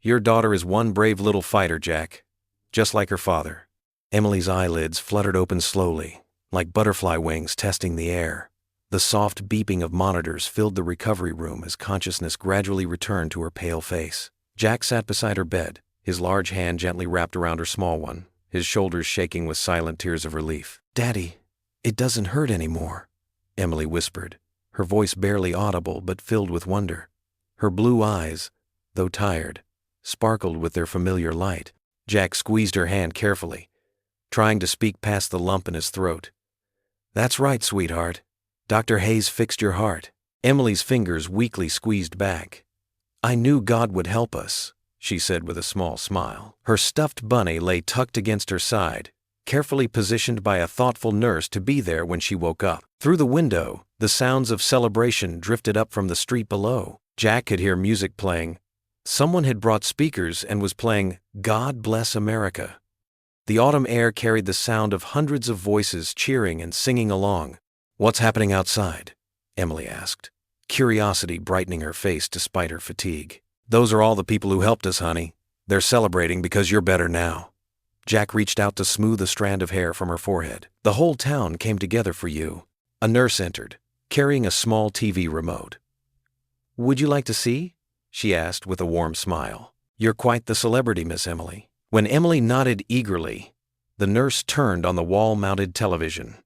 "Your daughter is one brave little fighter, Jack, just like her father." Emily's eyelids fluttered open slowly, like butterfly wings testing the air. The soft beeping of monitors filled the recovery room as consciousness gradually returned to her pale face. Jack sat beside her bed, his large hand gently wrapped around her small one, his shoulders shaking with silent tears of relief. "Daddy, it doesn't hurt anymore," Emily whispered, her voice barely audible but filled with wonder. Her blue eyes, though tired, sparkled with their familiar light. Jack squeezed her hand carefully, trying to speak past the lump in his throat. "That's right, sweetheart. Dr. Hayes fixed your heart." Emily's fingers weakly squeezed back. "I knew God would help us," she said with a small smile. Her stuffed bunny lay tucked against her side, carefully positioned by a thoughtful nurse to be there when she woke up. Through the window, the sounds of celebration drifted up from the street below. Jack could hear music playing. Someone had brought speakers and was playing "God Bless America." The autumn air carried the sound of hundreds of voices cheering and singing along. "What's happening outside?" Emily asked. curiosity brightening her face despite her fatigue. "Those are all the people who helped us, honey. They're celebrating because you're better now." Jack reached out to smooth a strand of hair from her forehead. "The whole town came together for you." A nurse entered, carrying a small TV remote. "Would you like to see?" she asked with a warm smile. "You're quite the celebrity, Miss Emily." When Emily nodded eagerly, the nurse turned on the wall-mounted television.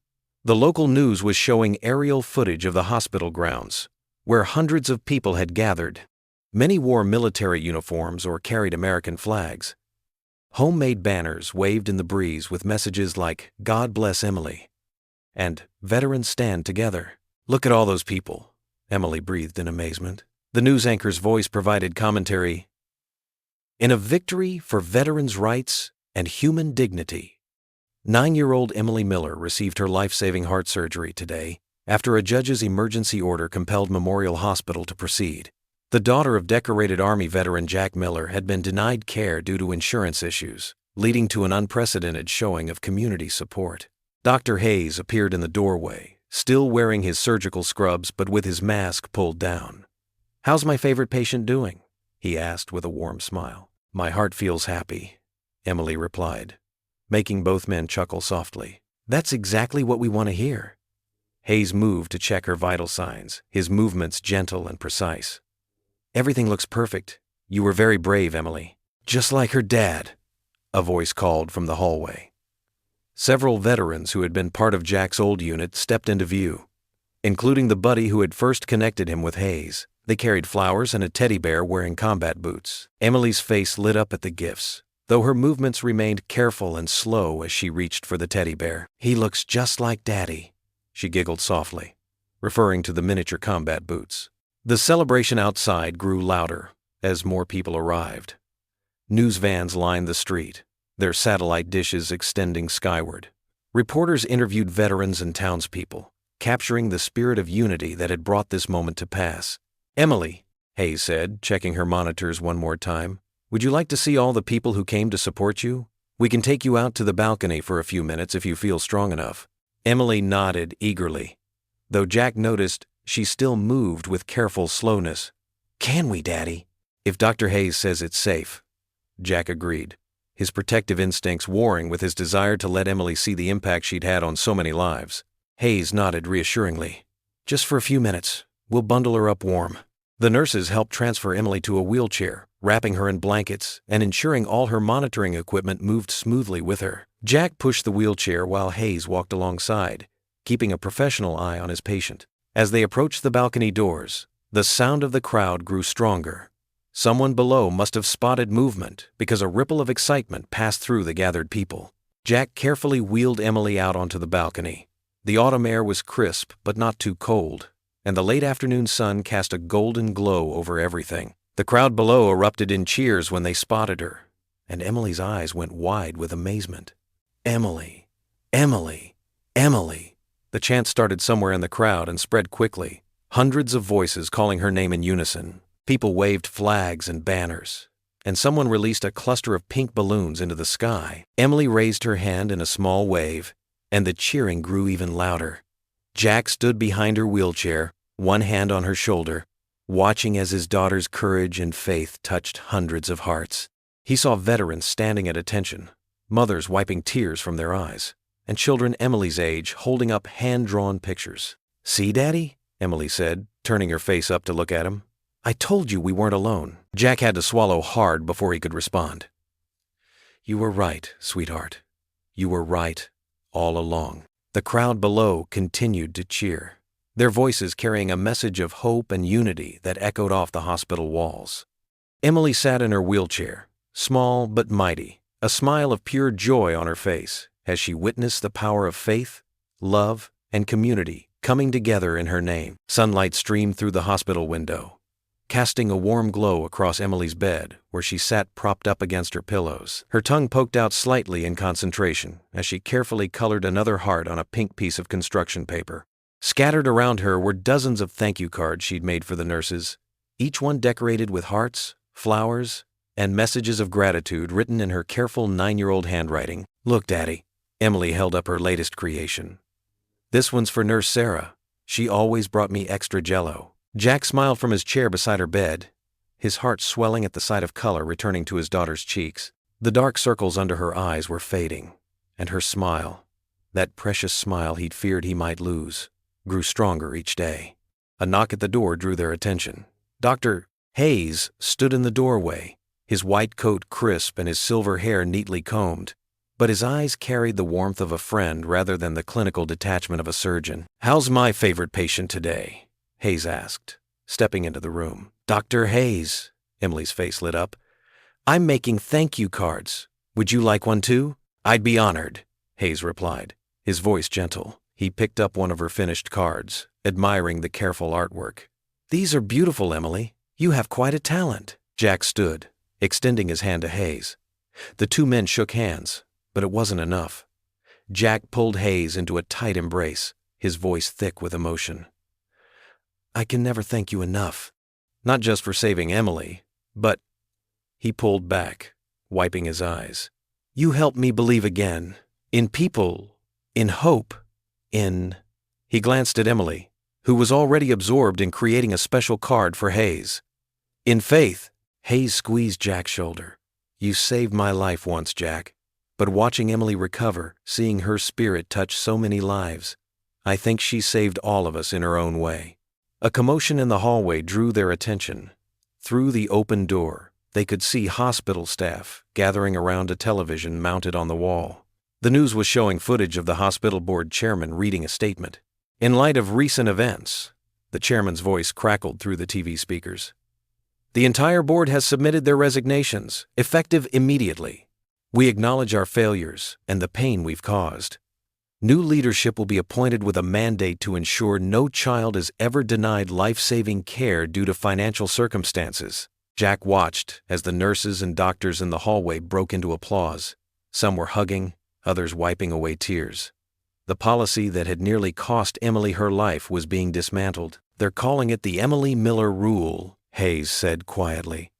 The local news was showing aerial footage of the hospital grounds, where hundreds of people had gathered. Many wore military uniforms or carried American flags. Homemade banners waved in the breeze with messages like, "God bless Emily," and "Veterans stand together." "Look at all those people," Emily breathed in amazement. The news anchor's voice provided commentary. "In a victory for veterans' rights and human dignity." 9-year-old Emily Miller received her life-saving heart surgery today after a judge's emergency order compelled Memorial Hospital to proceed. The daughter of decorated Army veteran Jack Miller had been denied care due to insurance issues, leading to an unprecedented showing of community support. Dr. Hayes appeared in the doorway, still wearing his surgical scrubs but with his mask pulled down. "How's my favorite patient doing?" he asked with a warm smile. "My heart feels happy," Emily replied, making both men chuckle softly. "That's exactly what we want to hear." Hayes moved to check her vital signs, his movements gentle and precise. "Everything looks perfect. You were very brave, Emily." "Just like her dad," a voice called from the hallway. Several veterans who had been part of Jack's old unit stepped into view, including the buddy who had first connected him with Hayes. They carried flowers and a teddy bear wearing combat boots. Emily's face lit up at the gifts, though her movements remained careful and slow as she reached for the teddy bear. "He looks just like Daddy," she giggled softly, referring to the miniature combat boots. The celebration outside grew louder as more people arrived. News vans lined the street, their satellite dishes extending skyward. Reporters interviewed veterans and townspeople, capturing the spirit of unity that had brought this moment to pass. "Emily," Hayes said, checking her monitors one more time, "would you like to see all the people who came to support you? We can take you out to the balcony for a few minutes if you feel strong enough." Emily nodded eagerly, though Jack noticed she still moved with careful slowness. "Can we, Daddy?" "If Dr. Hayes says it's safe," Jack agreed, his protective instincts warring with his desire to let Emily see the impact she'd had on so many lives. Hayes nodded reassuringly. "Just for a few minutes. We'll bundle her up warm." The nurses helped transfer Emily to a wheelchair, wrapping her in blankets and ensuring all her monitoring equipment moved smoothly with her. Jack pushed the wheelchair while Hayes walked alongside, keeping a professional eye on his patient. As they approached the balcony doors, the sound of the crowd grew stronger. Someone below must have spotted movement because a ripple of excitement passed through the gathered people. Jack carefully wheeled Emily out onto the balcony. The autumn air was crisp but not too cold, and the late afternoon sun cast a golden glow over everything. The crowd below erupted in cheers when they spotted her, and Emily's eyes went wide with amazement. "Emily! Emily! Emily!" The chant started somewhere in the crowd and spread quickly, hundreds of voices calling her name in unison. People waved flags and banners, and someone released a cluster of pink balloons into the sky. Emily raised her hand in a small wave, and the cheering grew even louder. Jack stood behind her wheelchair, one hand on her shoulder, watching as his daughter's courage and faith touched hundreds of hearts. He saw veterans standing at attention, mothers wiping tears from their eyes, and children Emily's age holding up hand-drawn pictures. "See, Daddy?" Emily said, turning her face up to look at him. "I told you we weren't alone." Jack had to swallow hard before he could respond. "You were right, sweetheart. You were right all along." The crowd below continued to cheer, their voices carrying a message of hope and unity that echoed off the hospital walls. Emily sat in her wheelchair, small but mighty, a smile of pure joy on her face as she witnessed the power of faith, love, and community coming together in her name. Sunlight streamed through the hospital window, casting a warm glow across Emily's bed, where she sat propped up against her pillows. Her tongue poked out slightly in concentration as she carefully colored another heart on a pink piece of construction paper. Scattered around her were dozens of thank you cards she'd made for the nurses, each one decorated with hearts, flowers, and messages of gratitude written in her careful 9-year-old handwriting. "Look, Daddy." Emily held up her latest creation. "This one's for Nurse Sarah. She always brought me extra Jell-O." Jack smiled from his chair beside her bed, his heart swelling at the sight of color returning to his daughter's cheeks. The dark circles under her eyes were fading, and her smile, that precious smile he'd feared he might lose, grew stronger each day. A knock at the door drew their attention. Dr. Hayes stood in the doorway, his white coat crisp and his silver hair neatly combed, but his eyes carried the warmth of a friend rather than the clinical detachment of a surgeon. "How's my favorite patient today?" Hayes asked, stepping into the room. "Dr. Hayes," Emily's face lit up. "I'm making thank you cards. Would you like one too?" "I'd be honored," Hayes replied, his voice gentle. He picked up one of her finished cards, admiring the careful artwork. "These are beautiful, Emily. You have quite a talent." Jack stood, extending his hand to Hayes. The two men shook hands, but it wasn't enough. Jack pulled Hayes into a tight embrace, his voice thick with emotion. "I can never thank you enough. Not just for saving Emily, but—" He pulled back, wiping his eyes. "You helped me believe again. In people. In hope. In—" He glanced at Emily, who was already absorbed in creating a special card for Hayes. "In faith." Hayes squeezed Jack's shoulder. "You saved my life once, Jack. But watching Emily recover, seeing her spirit touch so many lives, I think she saved all of us in her own way." A commotion in the hallway drew their attention. Through the open door, they could see hospital staff gathering around a television mounted on the wall. The news was showing footage of the hospital board chairman reading a statement. "In light of recent events," the chairman's voice crackled through the TV speakers, "the entire board has submitted their resignations, effective immediately. We acknowledge our failures and the pain we've caused. New leadership will be appointed with a mandate to ensure no child is ever denied life-saving care due to financial circumstances." Jack watched as the nurses and doctors in the hallway broke into applause. Some were hugging, others wiping away tears. The policy that had nearly cost Emily her life was being dismantled. "They're calling it the Emily Miller Rule," Hayes said quietly.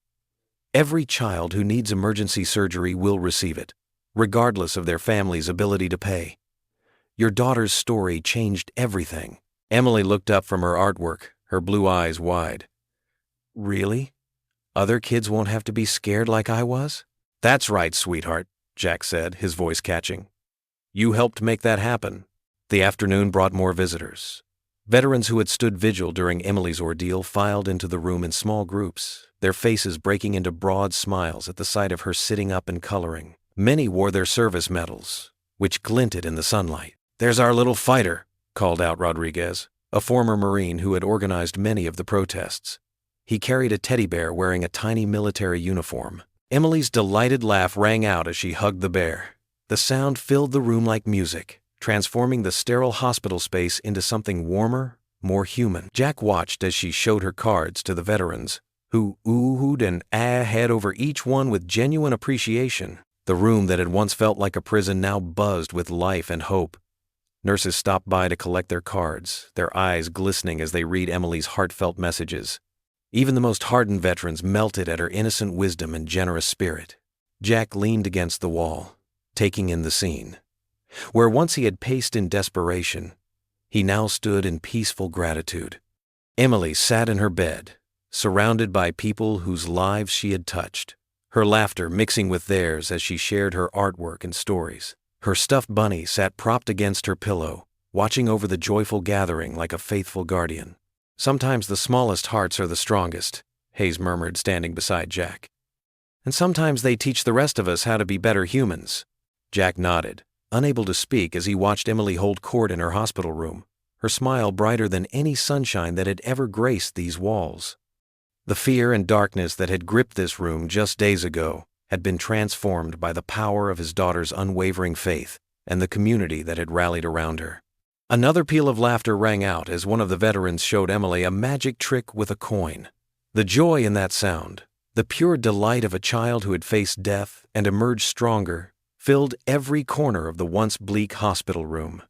"Every child who needs emergency surgery will receive it, regardless of their family's ability to pay. Your daughter's story changed everything." Emily looked up from her artwork, her blue eyes wide. "Really? Other kids won't have to be scared like I was?" "That's right, sweetheart," Jack said, his voice catching. "You helped make that happen." The afternoon brought more visitors. Veterans who had stood vigil during Emily's ordeal filed into the room in small groups, their faces breaking into broad smiles at the sight of her sitting up and coloring. Many wore their service medals, which glinted in the sunlight. "There's our little fighter," called out Rodriguez, a former Marine who had organized many of the protests. He carried a teddy bear wearing a tiny military uniform. Emily's delighted laugh rang out as she hugged the bear. The sound filled the room like music, transforming the sterile hospital space into something warmer, more human. Jack watched as she showed her cards to the veterans, who oohed and ahed over each one with genuine appreciation. The room that had once felt like a prison now buzzed with life and hope. Nurses stopped by to collect their cards, their eyes glistening as they read Emily's heartfelt messages. Even the most hardened veterans melted at her innocent wisdom and generous spirit. Jack leaned against the wall, taking in the scene. Where once he had paced in desperation, he now stood in peaceful gratitude. Emily sat in her bed, surrounded by people whose lives she had touched, her laughter mixing with theirs as she shared her artwork and stories. Her stuffed bunny sat propped against her pillow, watching over the joyful gathering like a faithful guardian. "Sometimes the smallest hearts are the strongest," Hayes murmured, standing beside Jack. "And sometimes they teach the rest of us how to be better humans." Jack nodded, unable to speak as he watched Emily hold court in her hospital room, her smile brighter than any sunshine that had ever graced these walls. The fear and darkness that had gripped this room just days ago had been transformed by the power of his daughter's unwavering faith and the community that had rallied around her. Another peal of laughter rang out as one of the veterans showed Emily a magic trick with a coin. The joy in that sound, the pure delight of a child who had faced death and emerged stronger, filled every corner of the once bleak hospital room.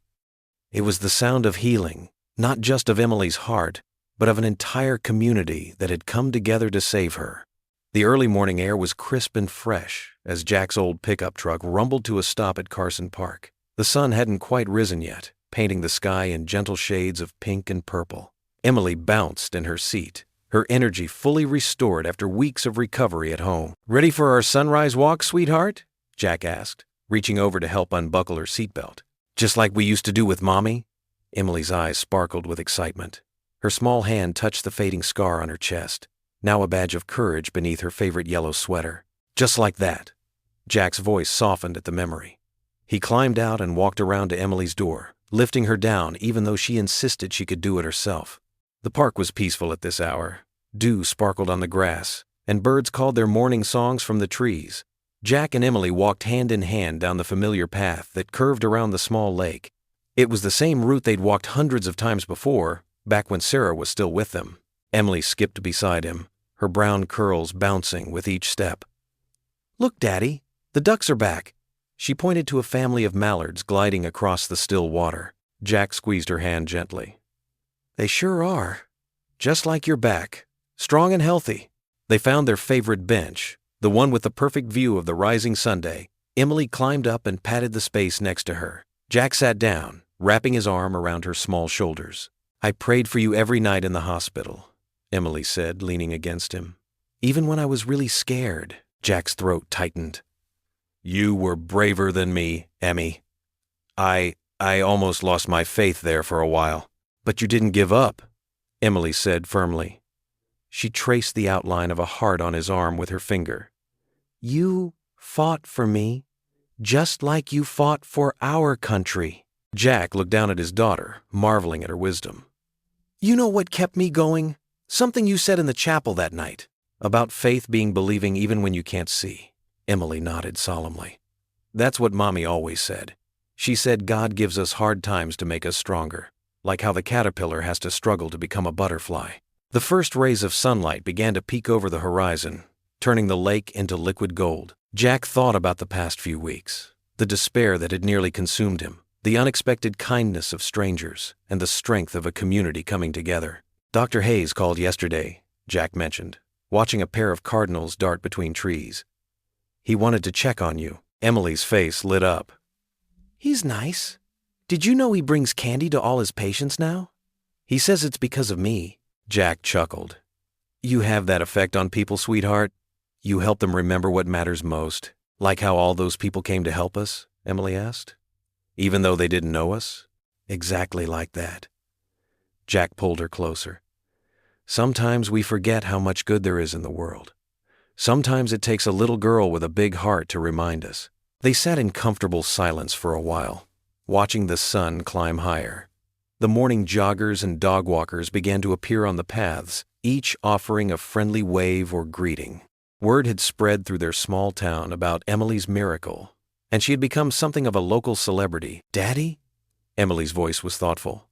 It was the sound of healing, not just of Emily's heart, but of an entire community that had come together to save her. The early morning air was crisp and fresh as Jack's old pickup truck rumbled to a stop at Carson Park. The sun hadn't quite risen yet, painting the sky in gentle shades of pink and purple. Emily bounced in her seat, her energy fully restored after weeks of recovery at home. "Ready for our sunrise walk, sweetheart?" Jack asked, reaching over to help unbuckle her seatbelt. "Just like we used to do with Mommy?" Emily's eyes sparkled with excitement. Her small hand touched the fading scar on her chest, now a badge of courage beneath her favorite yellow sweater. "Just like that." Jack's voice softened at the memory. He climbed out and walked around to Emily's door, lifting her down even though she insisted she could do it herself. The park was peaceful at this hour. Dew sparkled on the grass, and birds called their morning songs from the trees. Jack and Emily walked hand in hand down the familiar path that curved around the small lake. It was the same route they'd walked hundreds of times before, back when Sarah was still with them. Emily skipped beside him, her brown curls bouncing with each step. "Look, Daddy, the ducks are back." She pointed to a family of mallards gliding across the still water. Jack squeezed her hand gently. "They sure are. Just like you're back, strong and healthy." They found their favorite bench, the one with the perfect view of the rising sunday. Emily climbed up and patted the space next to her. Jack sat down, wrapping his arm around her small shoulders. "I prayed for you every night in the hospital," Emily said, leaning against him. "Even when I was really scared." Jack's throat tightened. "You were braver than me, Emmy. I almost lost my faith there for a while." "But you didn't give up," Emily said firmly. She traced the outline of a heart on his arm with her finger. "You fought for me, just like you fought for our country." Jack looked down at his daughter, marveling at her wisdom. "You know what kept me going? Something you said in the chapel that night. About faith being believing even when you can't see." Emily nodded solemnly. "That's what Mommy always said. She said God gives us hard times to make us stronger, like how the caterpillar has to struggle to become a butterfly." The first rays of sunlight began to peek over the horizon, turning the lake into liquid gold. Jack thought about the past few weeks, the despair that had nearly consumed him, the unexpected kindness of strangers, and the strength of a community coming together. "Dr. Hayes called yesterday," Jack mentioned, watching a pair of cardinals dart between trees. "He wanted to check on you." Emily's face lit up. "He's nice. Did you know he brings candy to all his patients now? He says it's because of me." Jack chuckled. "You have that effect on people, sweetheart. You help them remember what matters most. Like how all those people came to help us?" Emily asked. "Even though they didn't know us?" "Exactly like that." Jack pulled her closer. "Sometimes we forget how much good there is in the world. Sometimes it takes a little girl with a big heart to remind us." They sat in comfortable silence for a while, watching the sun climb higher. The morning joggers and dog walkers began to appear on the paths, each offering a friendly wave or greeting. Word had spread through their small town about Emily's miracle, and she had become something of a local celebrity. "Daddy?" Emily's voice was thoughtful.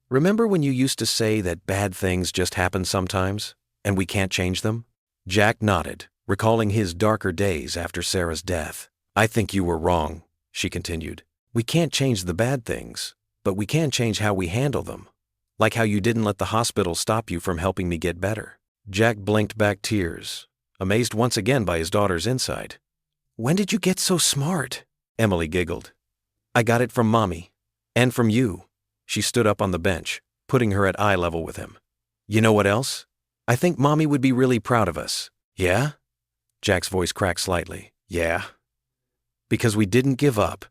"Remember when you used to say that bad things just happen sometimes, and we can't change them?" Jack nodded, recalling his darker days after Sarah's death. "I think you were wrong," she continued. "We can't change the bad things, but we can change how we handle them. Like how you didn't let the hospital stop you from helping me get better." Jack blinked back tears, amazed once again by his daughter's insight. "When did you get so smart?" Emily giggled. "I got it from Mommy. And from you." She stood up on the bench, putting her at eye level with him. "You know what else? I think Mommy would be really proud of us." "Yeah?" Jack's voice cracked slightly. "Yeah. Because we didn't give up.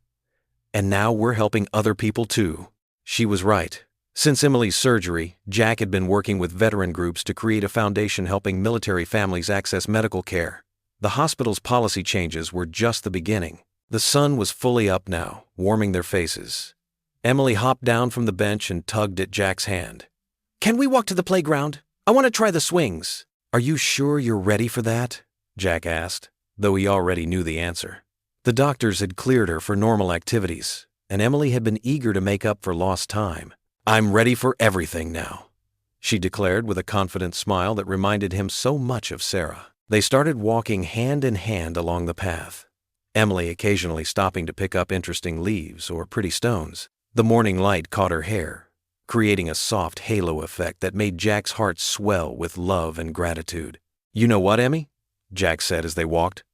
And now we're helping other people too." She was right. Since Emily's surgery, Jack had been working with veteran groups to create a foundation helping military families access medical care. The hospital's policy changes were just the beginning. The sun was fully up now, warming their faces. Emily hopped down from the bench and tugged at Jack's hand. "Can we walk to the playground? I want to try the swings." "Are you sure you're ready for that?" Jack asked, though he already knew the answer. The doctors had cleared her for normal activities, and Emily had been eager to make up for lost time. "I'm ready for everything now," she declared with a confident smile that reminded him so much of Sarah. They started walking hand in hand along the path, Emily occasionally stopping to pick up interesting leaves or pretty stones. The morning light caught her hair, creating a soft halo effect that made Jack's heart swell with love and gratitude. "You know what, Emmy?" Jack said as they walked.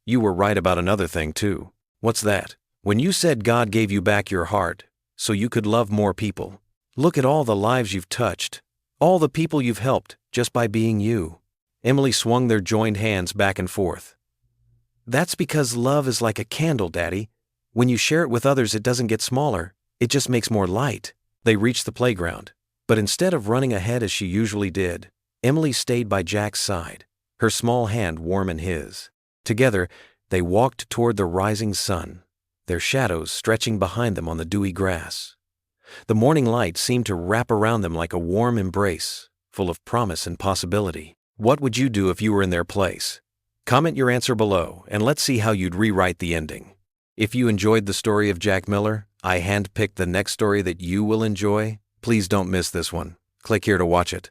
"You were right about another thing, too." "What's that?" "When you said God gave you back your heart so you could love more people. Look at all the lives you've touched. All the people you've helped just by being you. Emily swung their joined hands back and forth. That's because love is like a candle, Daddy. When you share it with others, it doesn't get smaller, it just makes more light. They reached the playground, but instead of running ahead as she usually did, Emily stayed by Jack's side, her small hand warm in his. Together, they walked toward the rising sun, their shadows stretching behind them on the dewy grass. The morning light seemed to wrap around them like a warm embrace, full of promise and possibility. What would you do if you were in their place? Comment your answer below, and let's see how you'd rewrite the ending. If you enjoyed the story of Jack Miller, I handpicked the next story that you will enjoy. Please don't miss this one. Click here to watch it.